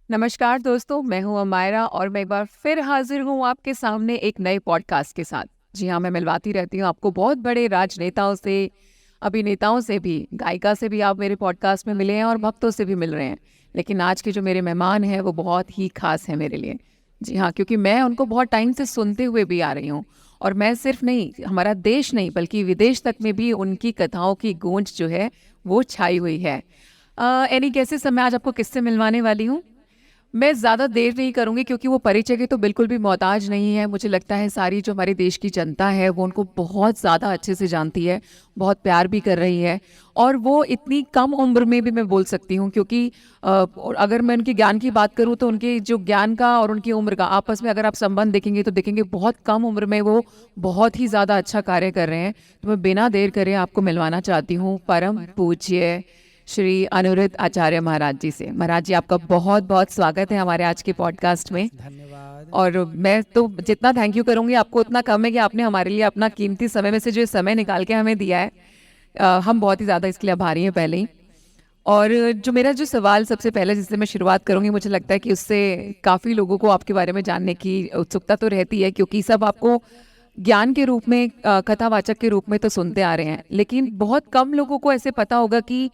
नमस्कार दोस्तों, मैं हूं अमायरा और मैं एक बार फिर हाजिर हूं आपके सामने एक नए पॉडकास्ट के साथ। जी हाँ, मैं मिलवाती रहती हूं आपको बहुत बड़े राजनेताओं से, अभिनेताओं से भी, गायिका से भी आप मेरे पॉडकास्ट में मिले हैं और भक्तों से भी मिल रहे हैं। लेकिन आज के जो मेरे मेहमान हैं वो बहुत ही खास हैं मेरे लिए। जी हाँ, क्योंकि मैं उनको बहुत टाइम से सुनते हुए भी आ रही हूँ और मैं सिर्फ नहीं, हमारा देश नहीं बल्कि विदेश तक में भी उनकी कथाओं की गूंज जो है वो छाई हुई है। एनी कैसे समय आज आपको किससे मिलवाने वाली हूँ। मैं ज़्यादा देर नहीं करूँगी क्योंकि वो परिचय की तो बिल्कुल भी मोहताज नहीं है। मुझे लगता है सारी जो हमारे देश की जनता है वो उनको बहुत ज़्यादा अच्छे से जानती है, बहुत प्यार भी कर रही है। और वो इतनी कम उम्र में भी मैं बोल सकती हूँ क्योंकि और अगर मैं उनके ज्ञान की बात करूँ तो उनके जो ज्ञान का और उनकी उम्र का आपस में अगर आप संबंध देखेंगे तो देखेंगे बहुत कम उम्र में वो बहुत ही ज़्यादा अच्छा कार्य कर रहे हैं। तो मैं बिना देर करे आपको मिलवाना चाहती हूँ परम पूज्य श्री अनिरुद्ध आचार्य महाराज जी से। महाराज जी, आपका बहुत बहुत स्वागत है हमारे आज के पॉडकास्ट में। धन्यवाद। और मैं तो जितना थैंक यू करूंगी आपको उतना कम है कि आपने हमारे लिए अपना कीमती समय में से जो समय निकाल के हमें दिया है। हम बहुत ही ज़्यादा इसके लिए आभारी हैं पहले ही। और जो मेरा जो सवाल सबसे पहले जिससे मैं शुरुआत करूंगी, मुझे लगता है कि उससे काफ़ी लोगों को आपके बारे में जानने की उत्सुकता तो रहती है क्योंकि सब आपको ज्ञान के रूप में, कथावाचक के रूप में तो सुनते आ रहे हैं, लेकिन बहुत कम लोगों को ऐसे पता होगा कि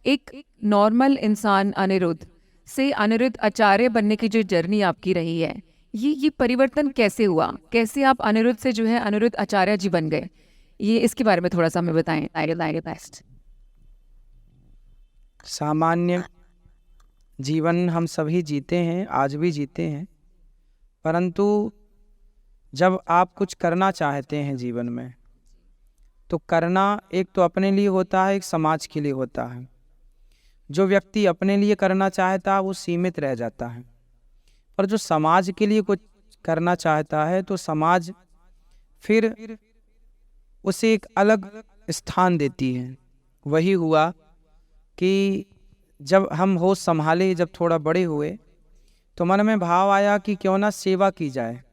एक नॉर्मल इंसान अनिरुद्ध से अनिरुद्ध आचार्य बनने की जो जर्नी आपकी रही है, ये परिवर्तन कैसे हुआ, कैसे आप अनिरुद्ध से जो है अनिरुद्ध आचार्य जी बन गए, ये इसके बारे में थोड़ा सा हमें बताएं। आई बेस्ट। सामान्य जीवन हम सभी जीते हैं, आज भी जीते हैं। परंतु जब आप कुछ करना चाहते हैं जीवन में, तो करना एक तो अपने लिए होता है, एक समाज के लिए होता है। जो व्यक्ति अपने लिए करना चाहता है वो सीमित रह जाता है, पर जो समाज के लिए कुछ करना चाहता है तो समाज फिर उसे एक अलग स्थान देती है। वही हुआ कि जब हम होश संभाले, जब थोड़ा बड़े हुए, तो मन में भाव आया कि क्यों ना सेवा की जाए।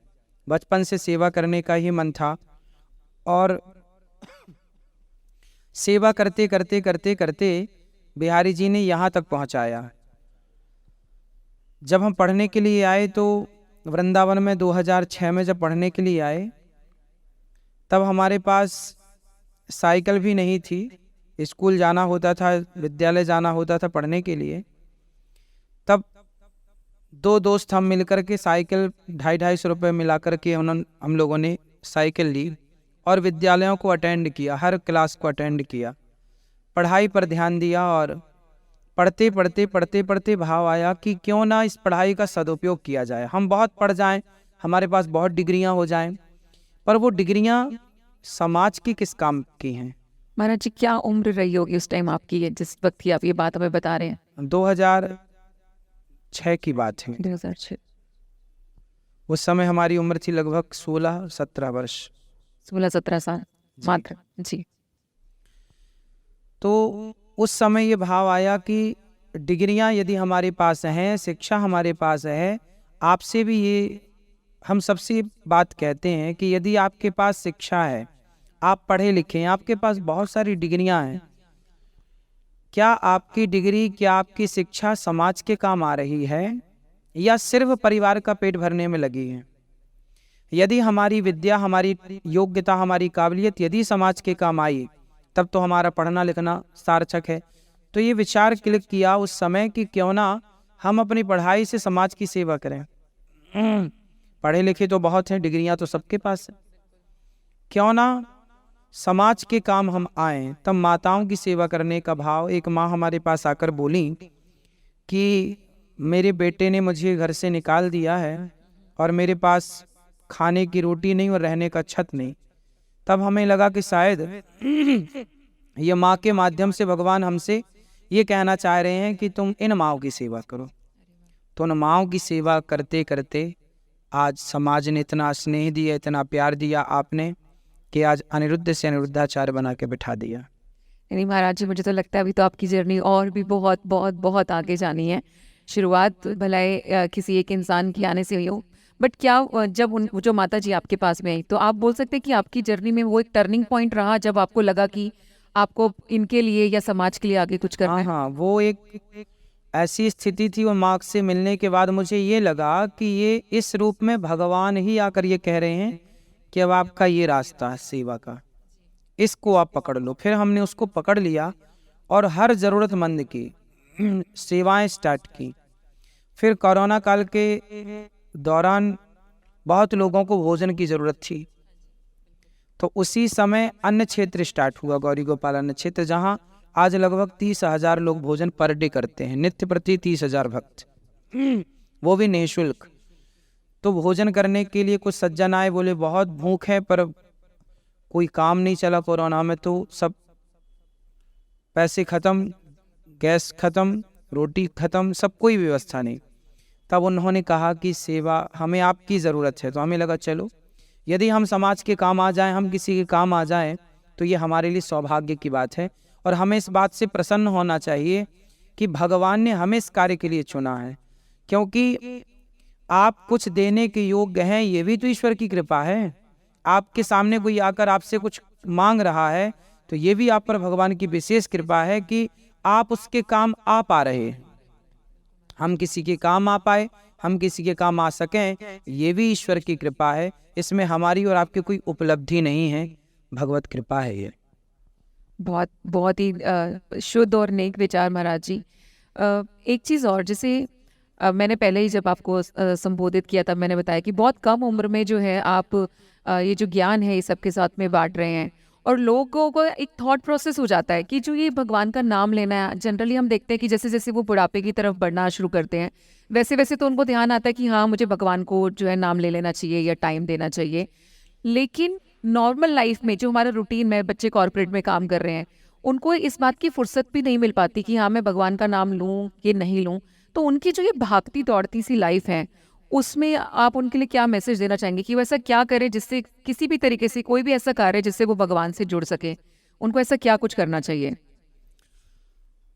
बचपन से सेवा करने का ही मन था और सेवा करते करते करते करते बिहारी जी ने यहाँ तक पहुँचाया। जब हम पढ़ने के लिए आए तो वृंदावन में 2006 में जब पढ़ने के लिए आए, तब हमारे पास साइकिल भी नहीं थी। स्कूल जाना होता था, विद्यालय जाना होता था पढ़ने के लिए। तब दो दोस्त हम मिलकर के साइकिल 250-250 रुपये मिला कर के हम लोगों ने साइकिल ली और विद्यालयों को अटेंड किया, हर क्लास को अटेंड किया, पढ़ाई पर ध्यान दिया। और पढ़ते पढ़ते पढ़ते पढ़ते भाव आया कि क्यों ना इस पढ़ाई का सदुपयोग किया जाए। हम बहुत पढ़ जाएं, हमारे पास बहुत डिग्रियां हो जाएं, पर वो डिग्रियां समाज की किस काम की हैं। महाराज जी, क्या उम्र रही होगी उस टाइम आपकी, जिस वक्त की आप ये बात हमें बता रहे हैं? 2006 की बात है। 2006। उस समय हमारी उम्र थी लगभग 16-17 वर्ष। 16-17 साल मात्र। जी। तो उस समय ये भाव आया कि डिग्रियां यदि हमारे पास हैं, शिक्षा हमारे पास है, आपसे भी ये हम सबसे बात कहते हैं कि यदि आपके पास शिक्षा है, आप पढ़े लिखे हैं, आपके पास बहुत सारी डिग्रियां हैं, क्या आपकी डिग्री, क्या आपकी शिक्षा समाज के काम आ रही है या सिर्फ परिवार का पेट भरने में लगी है? यदि हमारी विद्या, हमारी योग्यता, हमारी काबिलियत यदि समाज के काम आई, तब तो हमारा पढ़ना लिखना सार्थक है। तो ये विचार क्लिक किया उस समय कि क्यों ना हम अपनी पढ़ाई से समाज की सेवा करें। पढ़े लिखे तो बहुत हैं, डिग्रियां तो सबके पास है, क्यों ना समाज के काम हम आए। तब माताओं की सेवा करने का भाव, एक माँ हमारे पास आकर बोली कि मेरे बेटे ने मुझे घर से निकाल दिया है और मेरे पास खाने की रोटी नहीं और रहने का छत नहीं। तब हमें लगा कि शायद ये माँ के माध्यम से भगवान हमसे ये कहना चाह रहे हैं कि तुम इन माँओं की सेवा करो। तो उन माँओं की सेवा करते करते आज समाज ने इतना स्नेह दिया, इतना प्यार दिया आपने, कि आज अनिरुद्ध से अनिरुद्धाचार्य बना के बिठा दिया। नहीं महाराज जी, मुझे तो लगता है अभी तो आपकी जर्नी और भी बहुत बहुत बहुत आगे जानी है। शुरुआत भलाई किसी एक इंसान की आने से हुई हो, बट क्या जब वो जो माता जी आपके पास में आई, तो आप बोल सकते हैं कि आपकी जर्नी में वो एक टर्निंग पॉइंट रहा जब आपको लगा कि आपको इनके लिए या समाज के लिए आगे कुछ करना हाँ है? हाँ, वो एक ऐसी स्थिति थी और माँ से मिलने के बाद मुझे ये लगा कि ये इस रूप में भगवान ही आकर ये कह रहे हैं कि अब आपका ये रास्ता है सेवा का, इसको आप पकड़ लो। फिर हमने उसको पकड़ लिया और हर ज़रूरतमंद की सेवाएं स्टार्ट की। फिर कोरोना काल के दौरान बहुत लोगों को भोजन की ज़रूरत थी, तो उसी समय अन्न क्षेत्र स्टार्ट हुआ, गौरी गोपाल अन्न क्षेत्र, जहाँ आज लगभग 30,000 लोग भोजन पर डे करते हैं, नित्य प्रति 30,000 भक्त, वो भी निःशुल्क। तो भोजन करने के लिए कुछ सज्जन आए, बोले बहुत भूख है पर कोई काम नहीं चला कोरोना में, तो सब पैसे खत्म, गैस खत्म, रोटी खत्म, सब कोई व्यवस्था नहीं। तब उन्होंने कहा कि सेवा हमें आपकी ज़रूरत है। तो हमें लगा चलो यदि हम समाज के काम आ जाएं, हम किसी के काम आ जाएं, तो ये हमारे लिए सौभाग्य की बात है। और हमें इस बात से प्रसन्न होना चाहिए कि भगवान ने हमें इस कार्य के लिए चुना है, क्योंकि आप कुछ देने के योग्य हैं, ये भी तो ईश्वर की कृपा है। आपके सामने कोई आकर आपसे कुछ मांग रहा है, तो ये भी आप पर भगवान की विशेष कृपा है कि आप उसके काम आ पा रहे हैं। हम किसी के काम आ पाए, हम किसी के काम आ सकें, ये भी ईश्वर की कृपा है। इसमें हमारी और आपकी कोई उपलब्धि नहीं है, भगवत कृपा है ये। बहुत ही शुद्ध और नेक विचार महाराज जी। एक चीज़ और, जैसे मैंने पहले ही जब आपको संबोधित किया तब मैंने बताया कि बहुत कम उम्र में जो है आप ये जो ज्ञान है ये सबके साथ में बांट रहे हैं, और लोगों को एक थॉट प्रोसेस हो जाता है कि जो ये भगवान का नाम लेना है, जनरली हम देखते हैं कि जैसे जैसे वो बुढ़ापे की तरफ बढ़ना शुरू करते हैं वैसे वैसे तो उनको ध्यान आता है कि हाँ मुझे भगवान को जो है नाम ले लेना चाहिए या टाइम देना चाहिए। लेकिन नॉर्मल लाइफ में जो हमारा रूटीन में, बच्चे कॉर्पोरेट में काम कर रहे हैं, उनको इस बात की फुर्सत भी नहीं मिल पाती कि हाँ मैं भगवान का नाम लूँ कि नहीं लूँ। तो उनकी जो ये भागती दौड़ती सी लाइफ है, उसमें आप उनके लिए क्या मैसेज देना चाहेंगे कि वो ऐसा क्या करें जिससे किसी भी तरीके से कोई भी ऐसा कार्य जिससे वो भगवान से जुड़ सके, उनको ऐसा क्या कुछ करना चाहिए?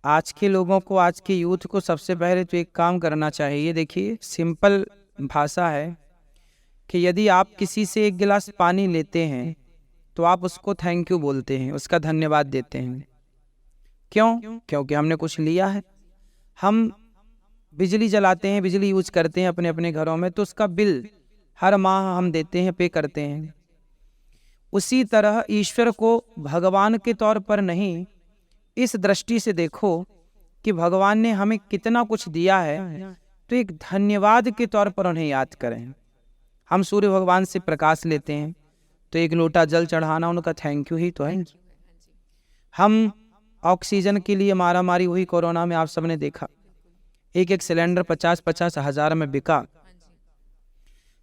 आज के लोगों को, आज के यूथ को सबसे पहले तो एक काम करना चाहिए। देखिए सिंपल भाषा है कि यदि आप किसी से एक गिलास पानी लेते हैं तो आप उसको थैंक यू बोलते हैं, उसका धन्यवाद देते हैं। क्यों? क्योंकि हमने कुछ लिया है। हम बिजली जलाते हैं, बिजली यूज करते हैं अपने अपने घरों में, तो उसका बिल हर माह हम देते हैं, पे करते हैं। उसी तरह ईश्वर को भगवान के तौर पर नहीं, इस दृष्टि से देखो कि भगवान ने हमें कितना कुछ दिया है, तो एक धन्यवाद के तौर पर उन्हें याद करें। हम सूर्य भगवान से प्रकाश लेते हैं, तो एक लोटा जल चढ़ाना उनका थैंक यू ही तो है। हम ऑक्सीजन के लिए मारामारी हुई कोरोना में, आप सबने देखा, एक एक सिलेंडर 50-50 हज़ार में बिका।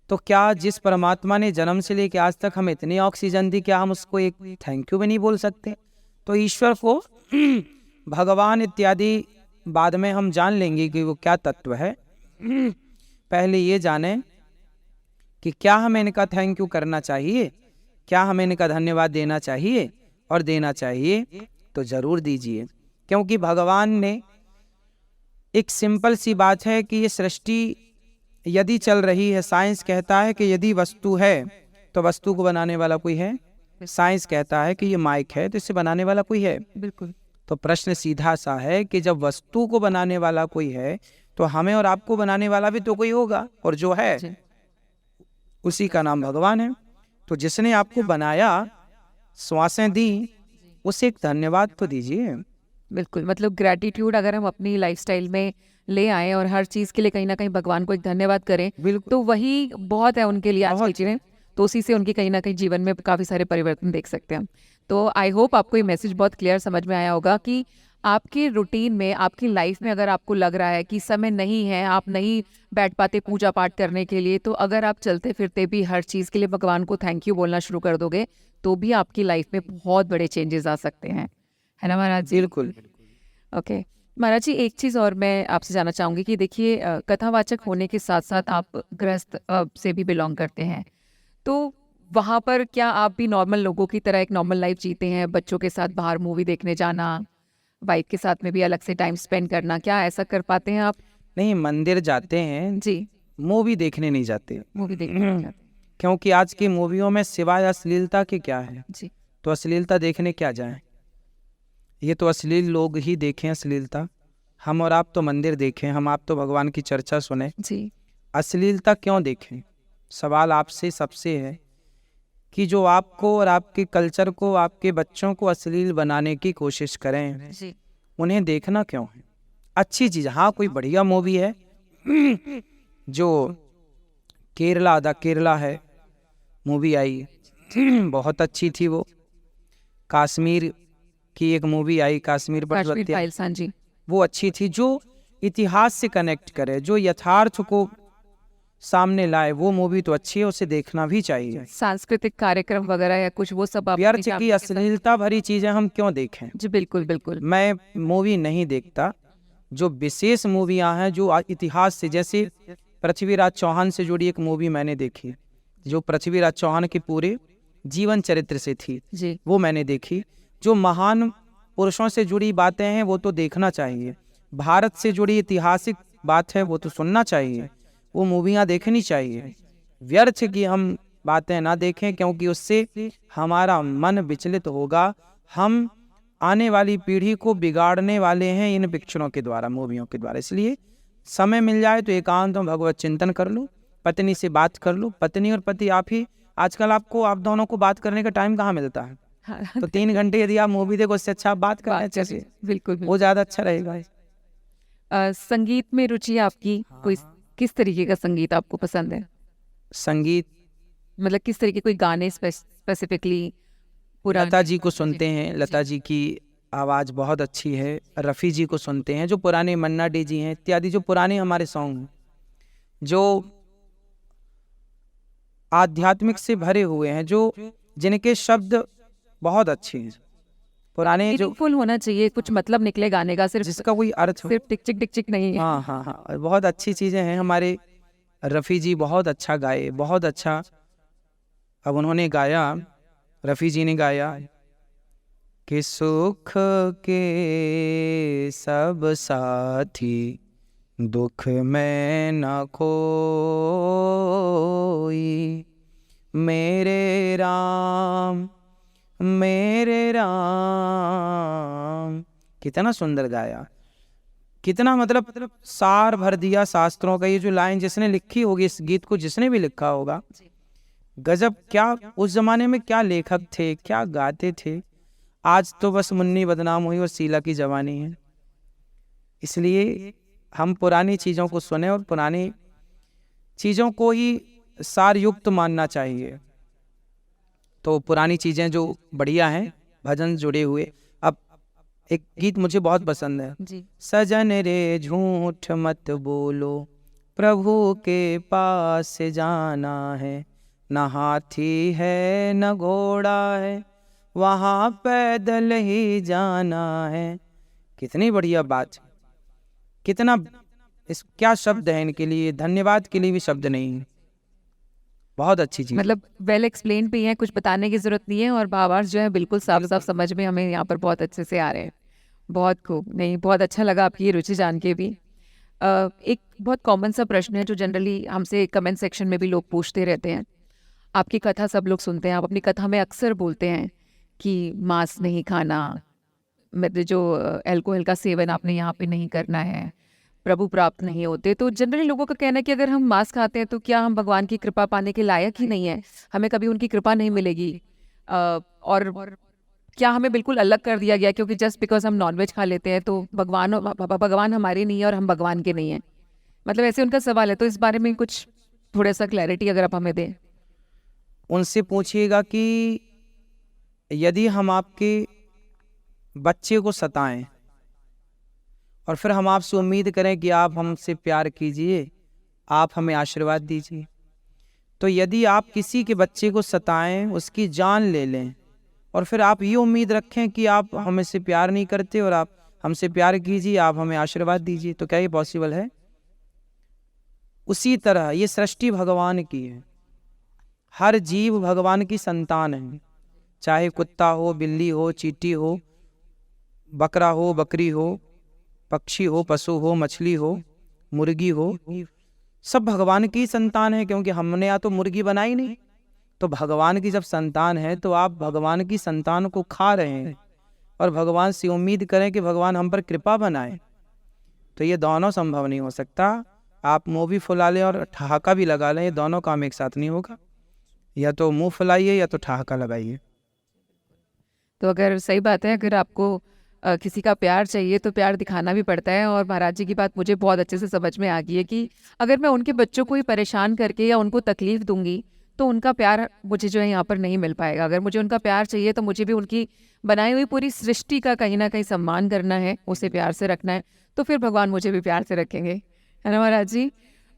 तो क्या जिस परमात्मा ने जन्म से लेकर आज तक हमें इतनी ऑक्सीजन दी, क्या हम उसको एक थैंक यू भी नहीं बोल सकते? तो ईश्वर को भगवान इत्यादि बाद में हम जान लेंगे कि वो क्या तत्व है। पहले ये जाने कि क्या हमें इनका थैंक यू करना चाहिए, क्या हमें इनका धन्यवाद देना चाहिए, और देना चाहिए तो जरूर दीजिए। क्योंकि भगवान ने, एक सिंपल सी बात है कि ये सृष्टि यदि चल रही है, साइंस कहता है कि यदि वस्तु है तो वस्तु को बनाने वाला कोई है। साइंस कहता है कि ये माइक है तो इसे बनाने वाला कोई है। बिल्कुल। तो प्रश्न सीधा सा है कि जब वस्तु को बनाने वाला कोई है तो हमें और आपको बनाने वाला भी तो कोई होगा, और जो है उसी का नाम भगवान है। तो जिसने आपको बनाया, श्वासें दी, उसे एक धन्यवाद तो दीजिए। बिल्कुल, मतलब ग्रैटिट्यूड अगर हम अपनी लाइफस्टाइल में ले आए और हर चीज़ के लिए कहीं ना कहीं भगवान को एक धन्यवाद करें, तो वही बहुत है उनके लिए आज की चीज़ें। तो उसी से उनकी कहीं ना कहीं जीवन में काफ़ी सारे परिवर्तन देख सकते हैं। तो आई होप आपको ये मैसेज बहुत क्लियर समझ में आया होगा कि आपके रूटीन में, आपकी लाइफ में अगर आपको लग रहा है कि समय नहीं है, आप नहीं बैठ पाते पूजा पाठ करने के लिए, तो अगर आप चलते फिरते भी हर चीज़ के लिए भगवान को थैंक यू बोलना शुरू कर दोगे तो भी आपकी लाइफ में बहुत बड़े चेंजेस आ सकते हैं, है ना महाराज जी? बिल्कुल। ओके महाराज जी, एक चीज़ और मैं आपसे जानना चाहूँगी कि देखिए कथावाचक होने के साथ साथ आप गृहस्थ से भी बिलोंग करते हैं, तो वहाँ पर क्या आप भी नॉर्मल लोगों की तरह एक नॉर्मल लाइफ जीते हैं? बच्चों के साथ बाहर मूवी देखने जाना, वाइफ के साथ में भी अलग से टाइम स्पेंड करना, क्या ऐसा कर पाते हैं आप? नहीं, मंदिर जाते हैं जी, मूवी देखने नहीं जाते, मूवी देखने नहीं जाते। क्योंकि आज की मूवियों में सिवाय अश्लीलता के क्या है? जी, तो अश्लीलता देखने क्या जाएं? ये तो अश्लील लोग ही देखें अश्लीलता। हम और आप तो मंदिर देखें, हम आप तो भगवान की चर्चा सुने, जी अश्लीलता क्यों देखें? सवाल आपसे सबसे है कि जो आपको और आपके कल्चर को, आपके बच्चों को अश्लील बनाने की कोशिश करें, जी उन्हें देखना क्यों है? अच्छी चीज़, हाँ कोई बढ़िया मूवी है जो केरला द केरला है, मूवी आई बहुत अच्छी थी वो। कश्मीर की एक मूवी आई, कश्मीर पर कश्मीर हत्या, फाइल्स, हाँ जी। वो अच्छी थी, जो इतिहास से कनेक्ट करे, जो यथार्थ को सामने लाए, वो मूवी तो अच्छी है, उसे देखना भी चाहिए। सांस्कृतिक कार्यक्रम वगैरह या कुछ वो सब आप व्यर्थ अपनी की फैमिली के साथ- अश्लीलता भरी चीजें हम क्यों देखें? जी बिल्कुल बिल्कुल। मैं मूवी नहीं देखता। जो विशेष मूवियां हैं जो इतिहास से, जैसे पृथ्वीराज चौहान से जुड़ी एक मूवी मैंने देखी, जो पृथ्वीराज चौहान के पूरे जीवन चरित्र से थी, जी वो मैंने देखी। जो महान पुरुषों से जुड़ी बातें हैं वो तो देखना चाहिए, भारत से जुड़ी ऐतिहासिक बात है वो तो सुनना चाहिए, वो मूवियाँ देखनी चाहिए। व्यर्थ की हम बातें ना देखें, क्योंकि उससे हमारा मन विचलित होगा। हम आने वाली पीढ़ी को बिगाड़ने वाले हैं इन पिक्चरों के द्वारा, मूवियों के द्वारा। इसलिए समय मिल जाए तो एकांत में भगवत चिंतन कर लो, पत्नी से बात कर लो, पत्नी और पति आप ही, आजकल आपको, आप दोनों को बात करने का टाइम कहाँ मिलता है? हाँ, तो 3 घंटे यदि आप मूवी देखो, उससे अच्छा आप बात करें अच्छे से, बिल्कुल वो ज़्यादा अच्छा रहेगा। संगीत में रुचि आपकी कोई, किस तरीके का संगीत आपको पसंद है? संगीत मतलब किस तरीके, कोई गाने स्पेसिफिकली पुराने? लता जी को सुनते हैं, लता जी की आवाज़ बहुत अच्छी है। रफ़ी जी को सुनते हैं, जो पुराने मन्ना डे जी हैं इत्यादि, जो पुराने हमारे सॉन्ग हैं, जो आध्यात्मिक से भरे हुए हैं, जो जिनके शब्द बहुत अच्छे हैं, पुराने जो, फुल होना चाहिए, कुछ मतलब निकले गाने का, सिर्फ जिसका कोई अर्थ हो। सिर्फ टिक चिक नहीं है। हाँ हाँ हाँ, और बहुत अच्छी चीज़ें हैं। हमारे रफ़ी जी बहुत अच्छा गाए, बहुत अच्छा। अब उन्होंने गाया, रफ़ी जी ने गाया कि सुख के सब साथी, दुख में न कोई, मेरे राम मेरे राम। कितना सुंदर गाया, कितना मतलब सार भर दिया शास्त्रों का। ये जो लाइन जिसने लिखी होगी, इस गीत को जिसने भी लिखा होगा, गजब। क्या उस जमाने में क्या लेखक थे, क्या गाते थे। आज तो बस मुन्नी बदनाम हुई और शीला की जवानी है। इसलिए हम पुरानी चीज़ों को सुने और पुरानी चीज़ों को ही सारयुक्त मानना चाहिए। तो पुरानी चीज़ें जो बढ़िया हैं, भजन जुड़े हुए। अब एक गीत मुझे बहुत पसंद है, जी सजन रे झूठ मत बोलो, प्रभु के पास जाना है, न हाथी है न घोड़ा है, वहाँ पैदल ही जाना है। कितनी बढ़िया बात, कितना इस, क्या शब्द है इनके लिए, धन्यवाद के लिए भी शब्द नहीं है। बहुत अच्छी चीज। मतलब वेल एक्सप्लेन भी है, कुछ बताने की जरूरत नहीं है, और भावार्थ जो है बिल्कुल साफ साफ समझ में हमें यहाँ पर बहुत अच्छे से आ रहे हैं। बहुत खूब, नहीं बहुत अच्छा लगा आपकी ये रुचि जान के भी। एक बहुत कॉमन सा प्रश्न है जो जनरली हमसे कमेंट सेक्शन में भी लोग पूछते रहते हैं। आपकी कथा सब लोग सुनते हैं, आप अपनी कथा में अक्सर बोलते हैं कि मांस नहीं खाना, मतलब जो अल्कोहल का सेवन आपने यहाँ पे नहीं करना है, प्रभु प्राप्त नहीं होते। तो जनरली लोगों का कहना है कि अगर हम मांस खाते हैं तो क्या हम भगवान की कृपा पाने के लायक ही नहीं है, हमें कभी उनकी कृपा नहीं मिलेगी। और क्या हमें बिल्कुल अलग कर दिया गया क्योंकि जस्ट बिकॉज हम नॉनवेज खा लेते हैं तो भगवान हमारे नहीं है और हम भगवान के नहीं हैं? मतलब ऐसे उनका सवाल है, तो इस बारे में कुछ थोड़ा सा क्लैरिटी अगर आप हमें दें। उनसे पूछिएगा कि यदि हम आपके बच्चे को सताएं और फिर हम आपसे उम्मीद करें कि आप हमसे प्यार कीजिए, आप हमें आशीर्वाद दीजिए, तो यदि आप किसी के बच्चे को सताएं, उसकी जान ले लें और फिर आप ये उम्मीद रखें कि आप हमसे प्यार नहीं करते और आप हमसे प्यार कीजिए, आप हमें आशीर्वाद दीजिए, तो क्या ये पॉसिबल है? उसी तरह ये सृष्टि भगवान की है, हर जीव भगवान की संतान है, चाहे कुत्ता हो, बिल्ली हो, चींटी हो, बकरा हो, बकरी हो, पक्षी हो, पशु हो, मछली हो, मुर्गी हो, सब भगवान की संतान है, क्योंकि हमने या तो मुर्गी बनाई नहीं। तो भगवान की जब संतान है तो आप भगवान की संतान को खा रहे हैं और भगवान से उम्मीद करें कि भगवान हम पर कृपा बनाए। तो ये दोनों संभव नहीं हो सकता। आप मुंह भी फुला लें और ठहाका भी लगा लें, ये दोनों काम एक साथ नहीं होगा। या तो मुंह फुलाइए या तो ठहाका लगाइए। तो अगर सही बात है, अगर आपको किसी का प्यार चाहिए तो प्यार दिखाना भी पड़ता है। और महाराज जी की बात मुझे बहुत अच्छे से समझ में आ गई है कि अगर मैं उनके बच्चों को ही परेशान करके या उनको तकलीफ दूंगी तो उनका प्यार मुझे जो है यहाँ पर नहीं मिल पाएगा। अगर मुझे उनका प्यार चाहिए तो मुझे भी उनकी बनाई हुई पूरी सृष्टि का कहीं ना कहीं सम्मान करना है, उसे प्यार से रखना है, तो फिर भगवान मुझे भी प्यार से रखेंगे, है ना महाराज जी।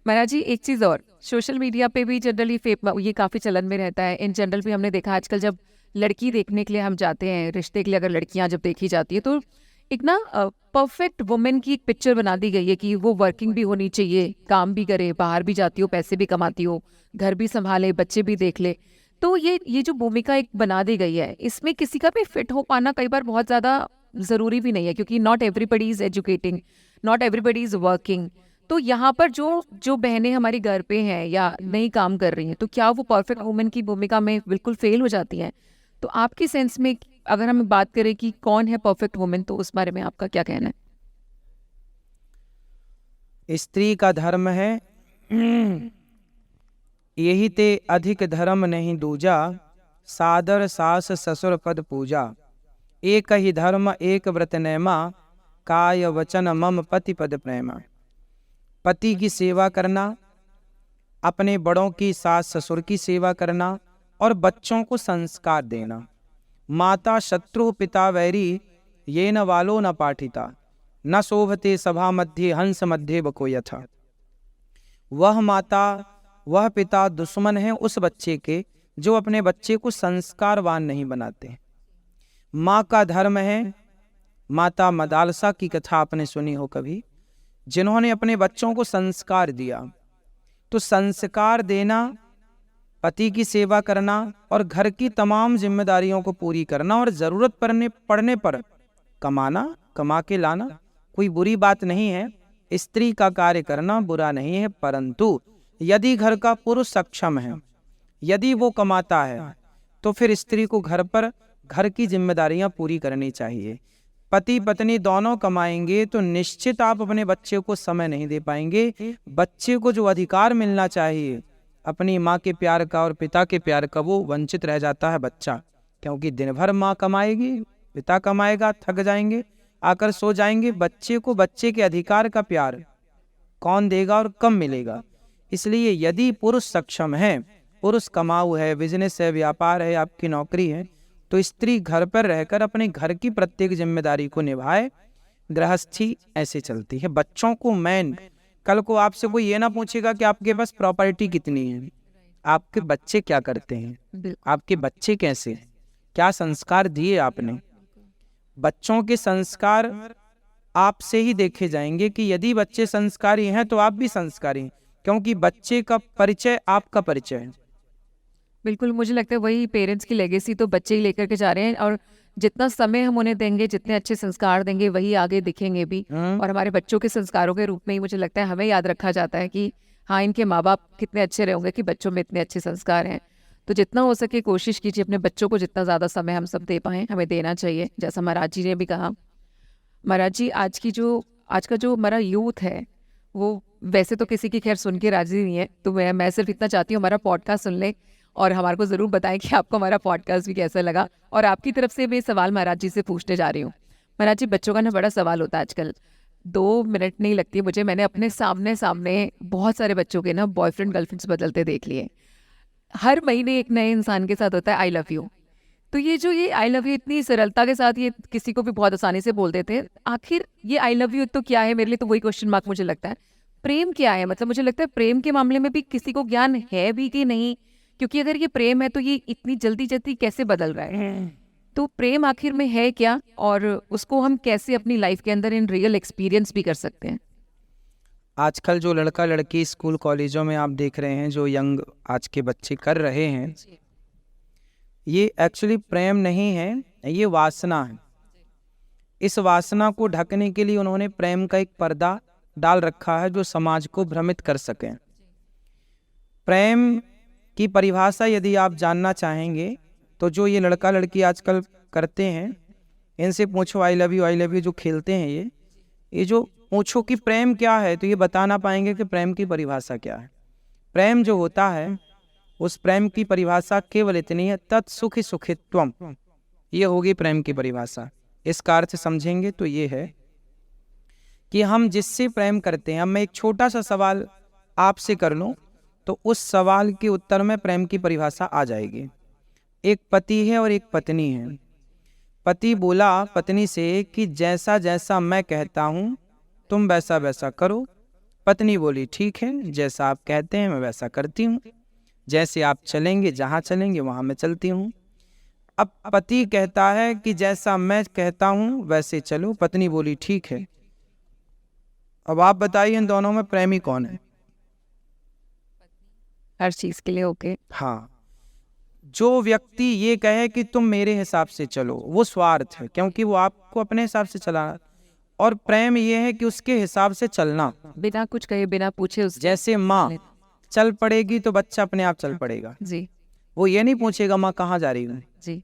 महाराज जी एक चीज़ और, सोशल मीडिया पे भी जनरली ये काफ़ी चलन में रहता है। इन जनरल भी हमने देखा आजकल जब लड़की देखने के लिए हम जाते हैं, रिश्ते के लिए अगर लड़कियां जब देखी जाती है तो एक ना परफेक्ट वुमेन की एक पिक्चर बना दी गई है कि वो वर्किंग भी होनी चाहिए, काम भी करे, बाहर भी जाती हो, पैसे भी कमाती हो, घर भी संभाले, बच्चे भी देख ले। तो ये जो भूमिका एक बना दी गई है, इसमें किसी का भी फिट हो पाना कई बार बहुत ज़्यादा ज़रूरी भी नहीं है, क्योंकि not everybody is educating, not everybody is working. तो यहाँ पर जो जो बहनें हमारी घर पे हैं या नहीं काम कर रही हैं, तो क्या वो परफेक्ट वुमेन की भूमिका में बिल्कुल फेल हो जाती हैं? तो आपकी सेंस में अगर हम बात करें कि कौन है परफेक्ट वुमेन, तो उस बारे में आपका क्या कहना है? स्त्री का धर्म है यही ते अधिक धर्म नहीं दूजा, सादर सास ससुर पद पूजा। एक ही धर्म एक व्रत नेमा, काय वचन मम पति पद प्रेमा। पति की सेवा करना, अपने बड़ों की सास ससुर की सेवा करना और बच्चों को संस्कार देना। माता शत्रु पिता वैरी, ये न वालो न पाठिता, न शोभते सभा मध्य हंस मध्य बको यथा। वह माता वह पिता दुश्मन है उस बच्चे के जो अपने बच्चे को संस्कारवान नहीं बनाते। माँ का धर्म है, माता मदालसा की कथा आपने सुनी हो कभी, जिन्होंने अपने बच्चों को संस्कार दिया। तो संस्कार देना, पति की सेवा करना और घर की तमाम जिम्मेदारियों को पूरी करना और जरूरत पड़ने पर कमाना, कमा के लाना कोई बुरी बात नहीं है। स्त्री का कार्य करना बुरा नहीं है, परंतु यदि घर का पुरुष सक्षम है, यदि वो कमाता है, तो फिर स्त्री को घर की जिम्मेदारियां पूरी करनी चाहिए। पति पत्नी दोनों कमाएंगे तो निश्चित आप अपने बच्चे को समय नहीं दे पाएंगे। बच्चे को जो अधिकार मिलना चाहिए अपनी माँ के प्यार का और पिता के प्यार का, वो वंचित रह जाता है बच्चा। क्योंकि दिन भर माँ कमाएगी, पिता कमाएगा, थक जाएंगे, आकर सो जाएंगे। बच्चे को बच्चे के अधिकार का प्यार कौन देगा और कब मिलेगा? इसलिए यदि पुरुष सक्षम है, पुरुष कमाऊ है, बिजनेस है, व्यापार है, आपकी नौकरी है, तो स्त्री घर पर रहकर अपने घर की प्रत्येक जिम्मेदारी को निभाए। गृहस्थी ऐसे चलती है। बच्चों को कल को आपसे कोई ये ना पूछेगा कि आपके पास प्रॉपर्टी कितनी है, आपके बच्चे क्या करते हैं, आपके बच्चे कैसे, क्या संस्कार दिए आपने। बच्चों के संस्कार आपसे ही देखे जाएंगे कि यदि बच्चे संस्कारी हैं तो आप भी संस्कारी हैं, क्योंकि बच्चे का परिचय आपका परिचय है। बिल्कुल, मुझे लगता है वही पेरेंट्स की लेगेसी तो बच्चे ही लेकर के जा रहे हैं, और जितना समय हम उन्हें देंगे, जितने अच्छे संस्कार देंगे, वही आगे दिखेंगे भी। और हमारे बच्चों के संस्कारों के रूप में ही मुझे लगता है हमें याद रखा जाता है कि हाँ, इनके माँ बाप कितने अच्छे रहे होंगे कि बच्चों में इतने अच्छे संस्कार हैं। तो जितना हो सके कोशिश कीजिए अपने बच्चों को जितना ज़्यादा समय हम सब दे पाएँ, हमें देना चाहिए, जैसा महाराज जी ने भी कहा। महाराज जी आज का जो हमारा यूथ है, वो वैसे तो किसी की खैर सुन के राजी नहीं है, तो मैं सिर्फ इतना चाहती हूँ हमारा पॉडकास्ट सुन ले और हमारे को ज़रूर बताएं कि आपको हमारा पॉडकास्ट भी कैसा लगा। और आपकी तरफ से मैं सवाल महाराज जी से पूछने जा रही हूँ। महाराज जी, बच्चों का ना बड़ा सवाल होता है आजकल, 2 मिनट नहीं लगती है मुझे, मैंने अपने सामने बहुत सारे बच्चों के ना बॉयफ्रेंड गर्लफ्रेंड्स बदलते देख लिए। हर महीने एक नए इंसान के साथ होता है आई लव यू। तो ये आई लव यू इतनी सरलता के साथ ये किसी को भी बहुत आसानी से बोल देते हैं। आखिर ये आई लव यू तो क्या है? मेरे लिए तो वही क्वेश्चन मार्क मुझे लगता है। प्रेम क्या है? मतलब मुझे लगता है प्रेम के मामले में भी किसी को ज्ञान है भी कि नहीं, क्योंकि अगर ये प्रेम है तो ये इतनी जल्दी कैसे बदल रहा है? तो प्रेम आखिर में है क्या, और उसको हम कैसे अपनी लाइफ के अंदर इन रियल एक्सपीरियंस भी कर सकते हैं? आजकल जो लड़का लड़की स्कूल कॉलेजों में आप देख रहे हैं, जो यंग आज के बच्चे कर रहे हैं, ये एक्चुअली प्रेम नहीं है, ये वासना है। इस वासना को ढकने के लिए उन्होंने प्रेम का एक पर्दा डाल रखा है जो समाज को भ्रमित कर सके। प्रेम की परिभाषा यदि आप जानना चाहेंगे तो जो ये लड़का लड़की आजकल करते हैं, इनसे पूछो आई लव यू जो खेलते हैं, ये जो पूछो कि प्रेम क्या है, तो ये बता ना पाएंगे कि प्रेम की परिभाषा क्या है। प्रेम जो होता है, उस प्रेम की परिभाषा केवल इतनी है, तत्सुखी सुखित्वम, ये होगी प्रेम की परिभाषा। इसका अर्थ समझेंगे तो ये है कि हम जिससे प्रेम करते हैं, अब मैं एक छोटा सा सवाल आपसे कर लूं तो उस सवाल के उत्तर में प्रेम की परिभाषा आ जाएगी। एक पति है और एक पत्नी है। पति बोला पत्नी से कि जैसा जैसा मैं कहता हूं तुम वैसा वैसा करो। पत्नी बोली ठीक है, जैसा आप कहते हैं मैं वैसा करती हूँ, जैसे आप चलेंगे, जहाँ चलेंगे वहाँ मैं चलती हूँ। अब पति कहता है कि जैसा मैं कहता हूँ वैसे चलो। पत्नी बोली ठीक है। अब आप बताइए इन दोनों में प्रेमी कौन है? हर चीज के लिए ओके। हाँ, जो व्यक्ति ये कहे कि तुम मेरे हिसाब से चलो, वो स्वार्थ है, क्योंकि वो आपको अपने हिसाब से चलाना। और प्रेम ये है कि उसके हिसाब से चलना, बिना कुछ कहे, बिना पूछे उस जैसे माँ चल पड़ेगी तो बच्चा अपने आप चल पड़ेगा। जी वो ये नहीं पूछेगा माँ कहाँ जा रही हूँ। जी।